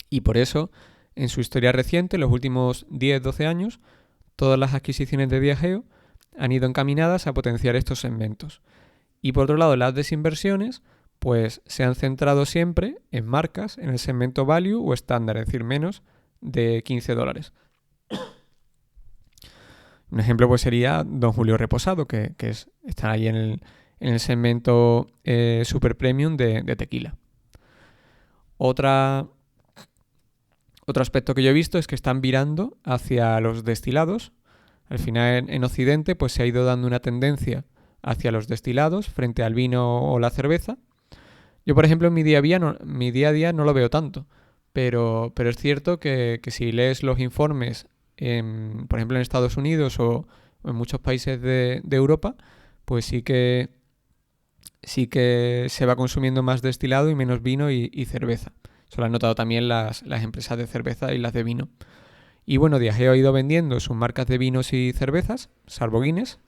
y por eso, en su historia reciente, los últimos 10-12 años, todas las adquisiciones de Diageo han ido encaminadas a potenciar estos segmentos. Y por otro lado, las desinversiones pues se han centrado siempre en marcas en el segmento value o estándar, es decir, menos de $15. Un ejemplo pues sería Don Julio Reposado, que está ahí en el segmento super premium de tequila. Otro aspecto que yo he visto es que están virando hacia los destilados. Al final en Occidente pues se ha ido dando una tendencia hacia los destilados frente al vino o la cerveza. Yo, por ejemplo, en mi día a día no lo veo tanto, pero es cierto que si lees los informes, por ejemplo, en Estados Unidos o en muchos países de Europa, pues sí que se va consumiendo más destilado y menos vino y cerveza. Eso lo han notado también las empresas de cerveza y las de vino. Y bueno, Diageo ha ido vendiendo sus marcas de vinos y cervezas, salvo Guinness,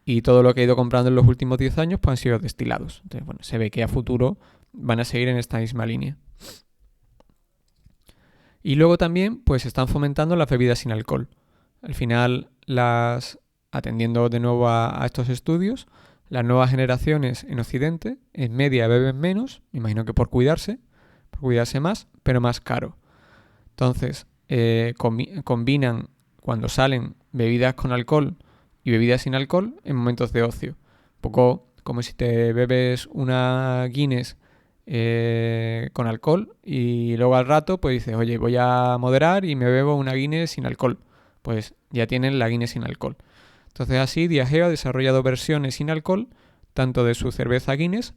y todo lo que ha ido comprando en los últimos 10 años pues han sido destilados. Entonces, bueno, se ve que a futuro van a seguir en esta misma línea. Y luego también pues están fomentando las bebidas sin alcohol. Al final, atendiendo de nuevo a estos estudios, las nuevas generaciones en Occidente en media beben menos, me imagino que por cuidarse más, pero más caro. Entonces, combinan cuando salen bebidas con alcohol y bebidas sin alcohol en momentos de ocio. Un poco como si te bebes una Guinness con alcohol y luego al rato pues dices, oye, voy a moderar y me bebo una Guinness sin alcohol. Pues ya tienen la Guinness sin alcohol. Entonces así Diageo ha desarrollado versiones sin alcohol tanto de su cerveza Guinness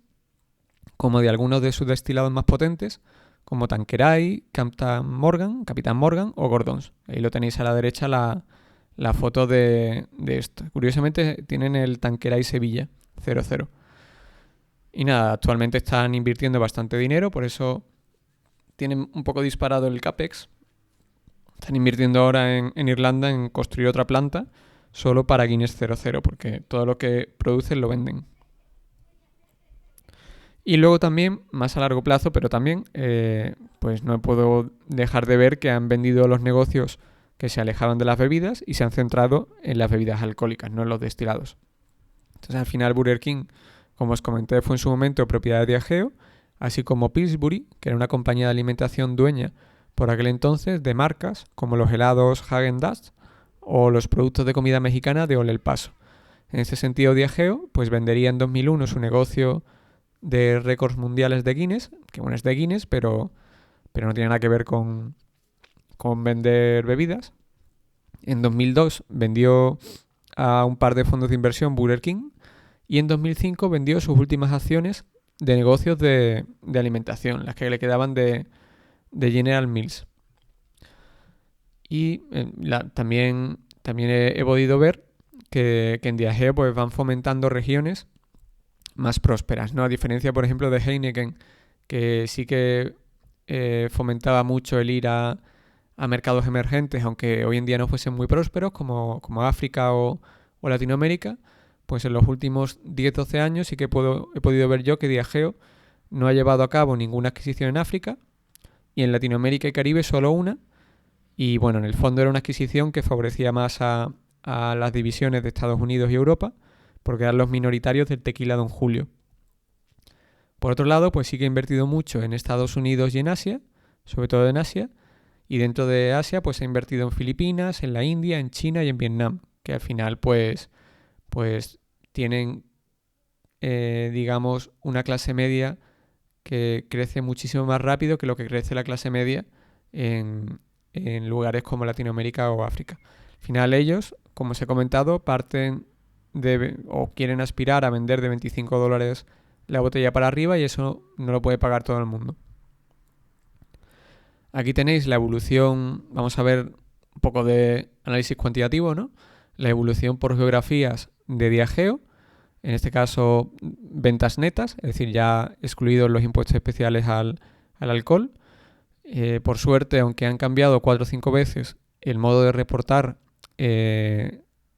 como de algunos de sus destilados más potentes como Tanqueray, Capitán Morgan o Gordons. Ahí lo tenéis a la derecha la foto de esto. Curiosamente tienen el Tanqueray Sevilla 00. Y nada, actualmente están invirtiendo bastante dinero, por eso tienen un poco disparado el CAPEX. Están invirtiendo ahora en Irlanda en construir otra planta solo para Guinness 00, porque todo lo que producen lo venden. Y luego también, más a largo plazo, pero también, pues no puedo dejar de ver que han vendido los negocios que se alejaban de las bebidas y se han centrado en las bebidas alcohólicas, no en los destilados. Entonces al final Burger King, como os comenté, fue en su momento propiedad de Diageo, así como Pillsbury, que era una compañía de alimentación dueña por aquel entonces de marcas como los helados Häagen-Dazs o los productos de comida mexicana de Ole El Paso. En ese sentido, Diageo pues vendería en 2001 su negocio de récords mundiales de Guinness, que bueno, es de Guinness, pero no tiene nada que ver con vender bebidas. En 2002 vendió a un par de fondos de inversión Burger King y en 2005 vendió sus últimas acciones de negocios de alimentación, las que le quedaban de General Mills. Y también he podido ver que en Diageo pues, van fomentando regiones más prósperas, ¿no? A diferencia, por ejemplo, de Heineken, que sí que fomentaba mucho el ir a mercados emergentes, aunque hoy en día no fuesen muy prósperos, como África o Latinoamérica, pues en los últimos 10-12 años sí que he podido ver yo que Diageo no ha llevado a cabo ninguna adquisición en África y en Latinoamérica y Caribe solo una. Y bueno, en el fondo era una adquisición que favorecía más a las divisiones de Estados Unidos y Europa, porque eran los minoritarios del tequila Don Julio. Por otro lado, pues sí que ha invertido mucho en Estados Unidos y en Asia, sobre todo en Asia, y dentro de Asia pues ha invertido en Filipinas, en la India, en China y en Vietnam, que al final pues tienen, digamos, una clase media que crece muchísimo más rápido que lo que crece la clase media en lugares como Latinoamérica o África. Al final ellos, como os he comentado, parten o quieren aspirar a vender de $25 la botella para arriba y eso no lo puede pagar todo el mundo. Aquí tenéis la evolución, vamos a ver un poco de análisis cuantitativo, ¿no? La evolución por geografías de Diageo, en este caso ventas netas, es decir, ya excluidos los impuestos especiales al alcohol. Por suerte, aunque han cambiado 4 o 5 veces el modo de reportar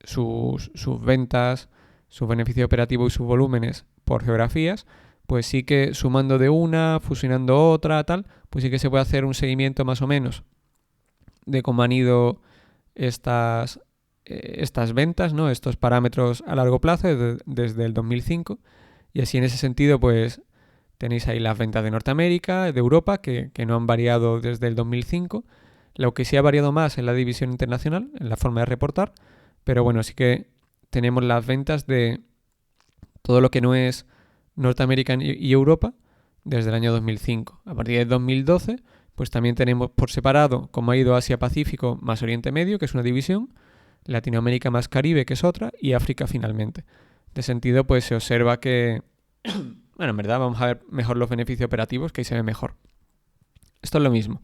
sus ventas, sus beneficios operativos y sus volúmenes por geografías, pues sí que sumando de una, fusionando otra, tal, pues sí que se puede hacer un seguimiento más o menos de cómo han ido estas ventas, ¿no? Estos parámetros a largo plazo desde el 2005. Y así en ese sentido, pues tenéis ahí las ventas de Norteamérica, de Europa, que no han variado desde el 2005. Lo que sí ha variado más es la división internacional, en la forma de reportar. Pero bueno, sí que tenemos las ventas de todo lo que no es Norteamérica y Europa desde el año 2005. A partir de 2012, pues también tenemos por separado cómo ha ido Asia-Pacífico más Oriente Medio, que es una división, Latinoamérica más Caribe, que es otra, y África finalmente. De sentido, pues se observa que bueno, en verdad vamos a ver mejor los beneficios operativos, que ahí se ve mejor. Esto es lo mismo.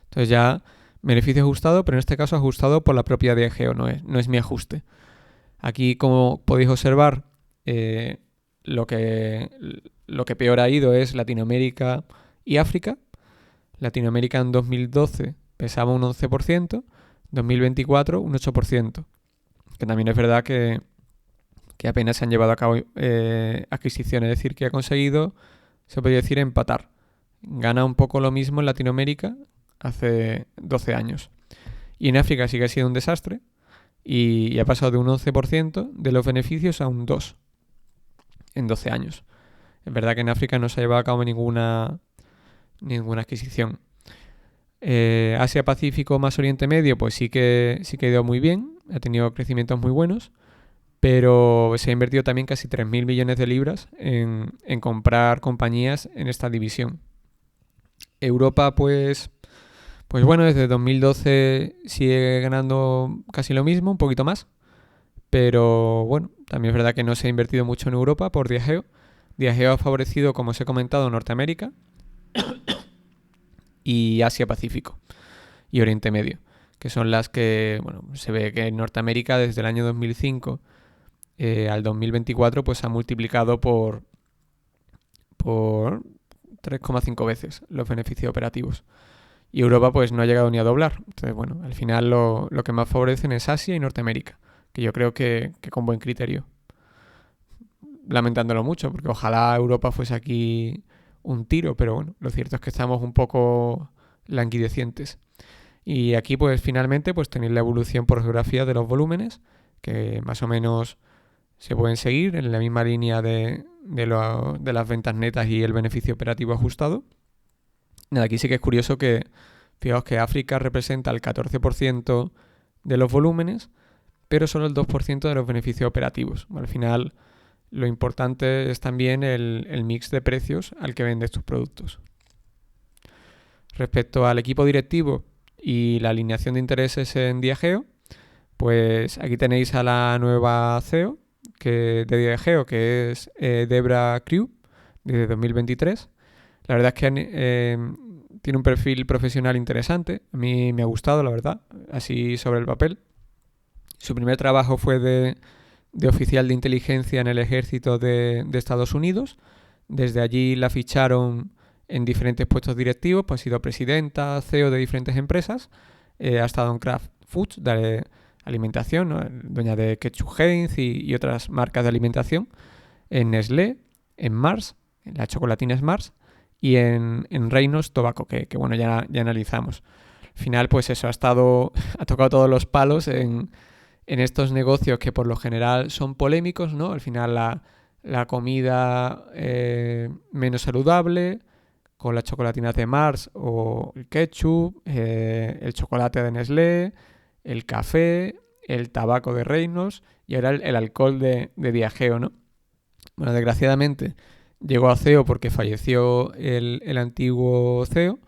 Entonces ya beneficio ajustado, pero en este caso ajustado por la propia Diageo, no es mi ajuste. Aquí, como podéis observar, lo que peor ha ido es Latinoamérica y África. Latinoamérica en 2012 pesaba un 11%, 2024 un 8%. Que también es verdad que apenas se han llevado a cabo adquisiciones, es decir, que ha conseguido, se podría decir, empatar. Gana un poco lo mismo en Latinoamérica hace 12 años. Y en África sí que ha sido un desastre y ha pasado de un 11% de los beneficios a un 2% en 12 años. Es verdad que en África no se ha llevado a cabo ninguna adquisición. Asia-Pacífico más Oriente Medio, pues sí que ha ido muy bien, ha tenido crecimientos muy buenos, pero se ha invertido también casi 3.000 millones de libras en comprar compañías en esta división. Europa, pues bueno, desde 2012 sigue ganando casi lo mismo, un poquito más, pero bueno, también es verdad que no se ha invertido mucho en Europa por Diageo. Diageo ha favorecido, como os he comentado, Norteamérica y Asia-Pacífico y Oriente Medio, que son las que, bueno, se ve que en Norteamérica desde el año 2005 al 2024 pues ha multiplicado por 3,5 veces los beneficios operativos. Y Europa pues no ha llegado ni a doblar. Entonces, bueno, al final lo que más favorecen es Asia y Norteamérica, que yo creo que con buen criterio. Lamentándolo mucho, porque ojalá Europa fuese aquí un tiro, pero bueno, lo cierto es que estamos un poco languidecientes. Y aquí pues finalmente pues tenéis la evolución por geografía de los volúmenes, que más o menos se pueden seguir en la misma línea de las ventas netas y el beneficio operativo ajustado. Nada, aquí sí que es curioso que, fijaos que África representa el 14% de los volúmenes, pero solo el 2% de los beneficios operativos. Al final, lo importante es también el mix de precios al que vendes tus productos. Respecto al equipo directivo y la alineación de intereses en Diageo, pues aquí tenéis a la nueva CEO de Diageo, que es Debra Crew, desde 2023. La verdad es que tiene un perfil profesional interesante. A mí me ha gustado, la verdad, así sobre el papel. Su primer trabajo fue de oficial de inteligencia en el ejército de Estados Unidos. Desde allí la ficharon en diferentes puestos directivos, pues ha sido presidenta, CEO de diferentes empresas. Ha estado en Kraft Foods, de alimentación, ¿no? Dueña de Ketchup Heinz y otras marcas de alimentación. En Nestlé, en Mars, en la chocolatina Mars, y en Reynolds Tobacco, que bueno, ya analizamos. Al final, pues eso, ha tocado todos los palos en estos negocios que por lo general son polémicos, ¿no? Al final la comida menos saludable, con las chocolatinas de Mars o el ketchup, el chocolate de Nestlé, el café, el tabaco de Reynolds y ahora el alcohol de Diageo, ¿no? Bueno, desgraciadamente llegó a CEO porque falleció el antiguo CEO,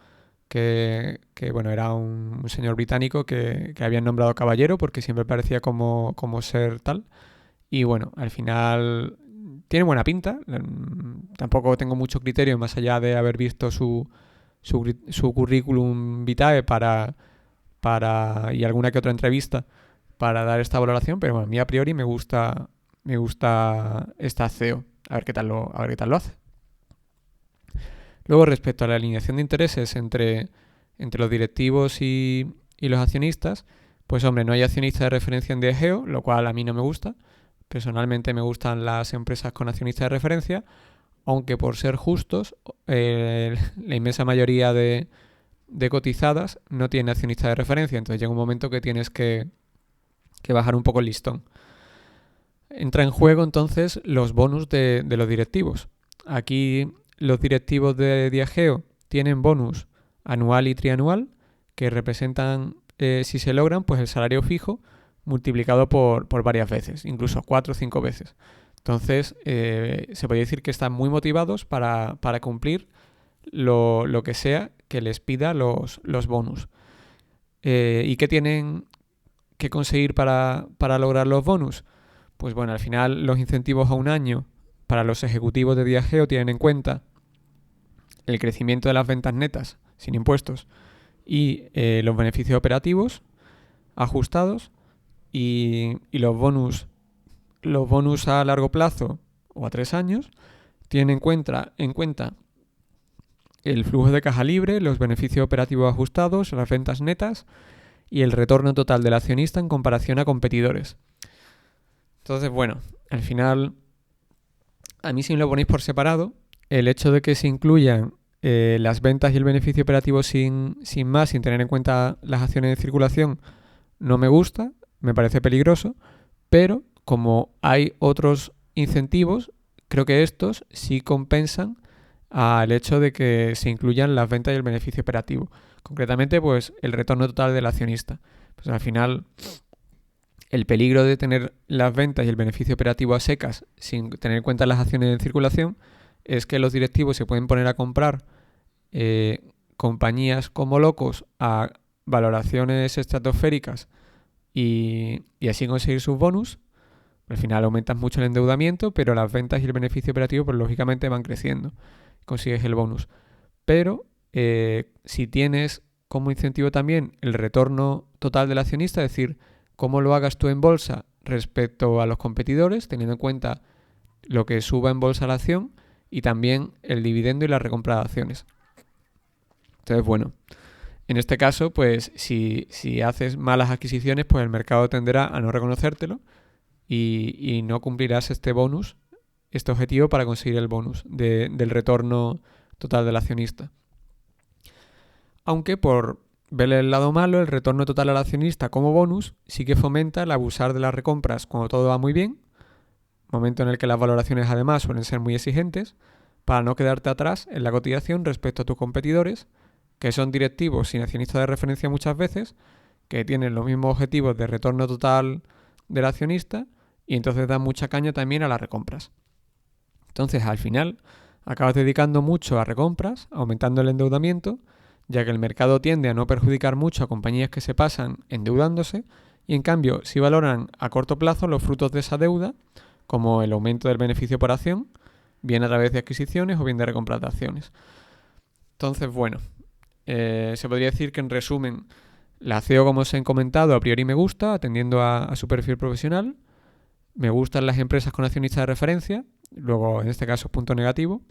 que bueno, era un señor británico que habían nombrado caballero porque siempre parecía como ser tal. Y bueno, al final tiene buena pinta. Tampoco tengo mucho criterio más allá de haber visto su currículum vitae y alguna que otra entrevista para dar esta valoración, pero bueno, a mí a priori me gusta esta CEO. A ver qué tal lo hace. Luego, respecto a la alineación de intereses entre los directivos y los accionistas, pues hombre, no hay accionista de referencia en Diageo, lo cual a mí no me gusta. Personalmente me gustan las empresas con accionistas de referencia, aunque por ser justos, la inmensa mayoría de cotizadas no tienen accionistas de referencia, entonces llega un momento que tienes que bajar un poco el listón. Entra en juego entonces los bonus de los directivos. Aquí los directivos de Diageo tienen bonus anual y trianual que representan, si se logran, pues el salario fijo multiplicado por varias veces, incluso 4 o 5 veces. Entonces, se puede decir que están muy motivados para cumplir lo que sea que les pida los bonus. ¿Y qué tienen que conseguir para lograr los bonus? Pues bueno, al final los incentivos a un año para los ejecutivos de Diageo tienen en cuenta el crecimiento de las ventas netas sin impuestos y los beneficios operativos ajustados y los bonus a largo plazo o a 3 años tienen en cuenta el flujo de caja libre, los beneficios operativos ajustados, las ventas netas y el retorno total del accionista en comparación a competidores. Entonces, bueno, al final, a mí si me lo ponéis por separado, el hecho de que se incluyan las ventas y el beneficio operativo sin tener en cuenta las acciones de circulación, no me gusta, me parece peligroso, pero como hay otros incentivos, creo que estos sí compensan al hecho de que se incluyan las ventas y el beneficio operativo. Concretamente, pues el retorno total del accionista. Pues al final, el peligro de tener las ventas y el beneficio operativo a secas sin tener en cuenta las acciones en circulación es que los directivos se pueden poner a comprar compañías como locos a valoraciones estratosféricas y así conseguir sus bonus. Al final aumentas mucho el endeudamiento, pero las ventas y el beneficio operativo pues lógicamente van creciendo. Consigues el bonus. Pero si tienes como incentivo también el retorno total del accionista, es decir, cómo lo hagas tú en bolsa respecto a los competidores, teniendo en cuenta lo que suba en bolsa la acción y también el dividendo y la recompra de acciones. Entonces, bueno, en este caso, pues si haces malas adquisiciones, pues el mercado tenderá a no reconocértelo y no cumplirás este objetivo para conseguir el bonus del retorno total del accionista. Aunque por verle el lado malo, el retorno total al accionista como bonus sí que fomenta el abusar de las recompras cuando todo va muy bien, momento en el que las valoraciones además suelen ser muy exigentes, para no quedarte atrás en la cotización respecto a tus competidores, que son directivos sin accionistas de referencia muchas veces, que tienen los mismos objetivos de retorno total del accionista y entonces dan mucha caña también a las recompras. Entonces, al final, acabas dedicando mucho a recompras, aumentando el endeudamiento, ya que el mercado tiende a no perjudicar mucho a compañías que se pasan endeudándose y, en cambio, sí valoran a corto plazo los frutos de esa deuda, como el aumento del beneficio por acción, bien a través de adquisiciones o bien de recompras de acciones. Entonces, bueno, se podría decir que en resumen, la CEO, como os he comentado, a priori me gusta, atendiendo a su perfil profesional. Me gustan las empresas con accionistas de referencia, luego en este caso punto negativo.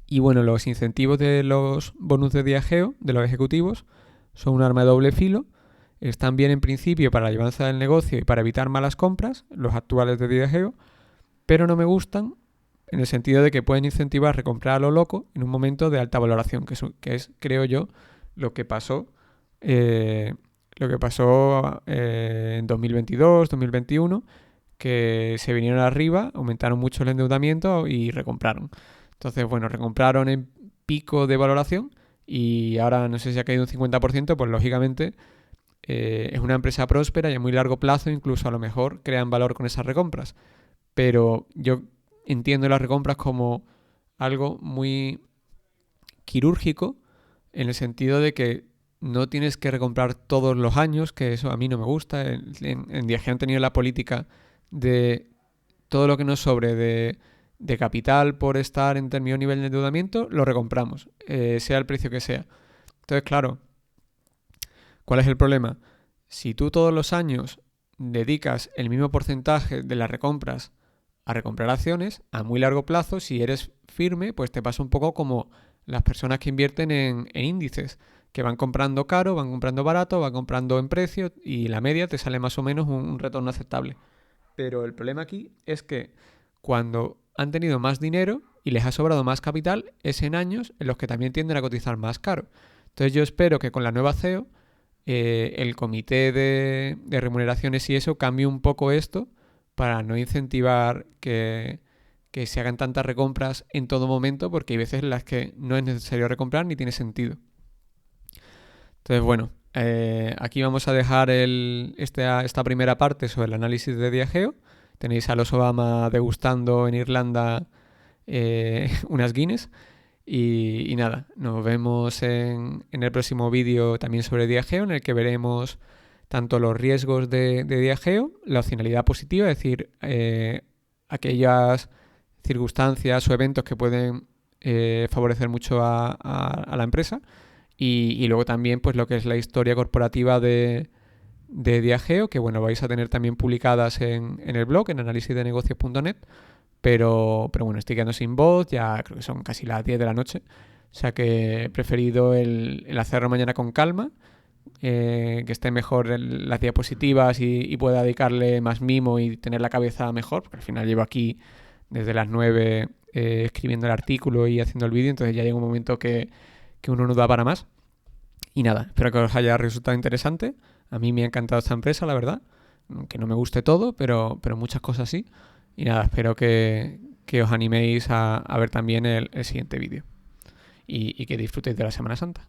Y bueno, los incentivos de los bonus de Diageo, de los ejecutivos, son un arma de doble filo. Están bien en principio para la llevanza del negocio y para evitar malas compras, los actuales de Diageo, pero no me gustan en el sentido de que pueden incentivar a recomprar a lo loco en un momento de alta valoración, que es creo yo, lo que pasó en 2022, 2021, que se vinieron arriba, aumentaron mucho el endeudamiento y recompraron. Entonces, bueno, recompraron en pico de valoración y ahora no sé si ha caído un 50%, pues lógicamente es una empresa próspera y a muy largo plazo incluso a lo mejor crean valor con esas recompras. Pero yo entiendo las recompras como algo muy quirúrgico en el sentido de que no tienes que recomprar todos los años, que eso a mí no me gusta. En Diageo han tenido la política de todo lo que nos sobre de capital por estar en determinado nivel de endeudamiento, lo recompramos, sea el precio que sea. Entonces, claro, ¿cuál es el problema? Si tú todos los años dedicas el mismo porcentaje de las recompras a recomprar acciones, a muy largo plazo, si eres firme, pues te pasa un poco como las personas que invierten en índices, que van comprando caro, van comprando barato, van comprando en precio y la media te sale más o menos un retorno aceptable. Pero el problema aquí es que cuando han tenido más dinero y les ha sobrado más capital, es en años en los que también tienden a cotizar más caro. Entonces yo espero que con la nueva CEO el comité de remuneraciones y eso cambie un poco esto para no incentivar que se hagan tantas recompras en todo momento, porque hay veces en las que no es necesario recomprar ni tiene sentido. Entonces, bueno, aquí vamos a dejar esta primera parte sobre el análisis de Diageo. Tenéis a los Obama degustando en Irlanda unas Guinness. Y nada, nos vemos en el próximo vídeo también sobre Diageo, en el que veremos tanto los riesgos de Diageo, la opcionalidad positiva, es decir, aquellas circunstancias o eventos que pueden favorecer mucho a la empresa. Y luego también pues lo que es la historia corporativa de Diageo, que bueno, vais a tener también publicadas en el blog, en análisisdenegocios.net, pero bueno, estoy quedando sin voz, ya creo que son casi las 10 de la noche, o sea que he preferido el hacerlo mañana con calma, que esté mejor las diapositivas y pueda dedicarle más mimo y tener la cabeza mejor, porque al final llevo aquí desde las 9 escribiendo el artículo y haciendo el vídeo, entonces ya llega un momento que uno no da para más. Y nada, espero que os haya resultado interesante. A mí me ha encantado esta empresa, la verdad. Que no me guste todo, pero muchas cosas sí. Y nada, espero que os animéis a ver también el siguiente vídeo. Y que disfrutéis de la Semana Santa.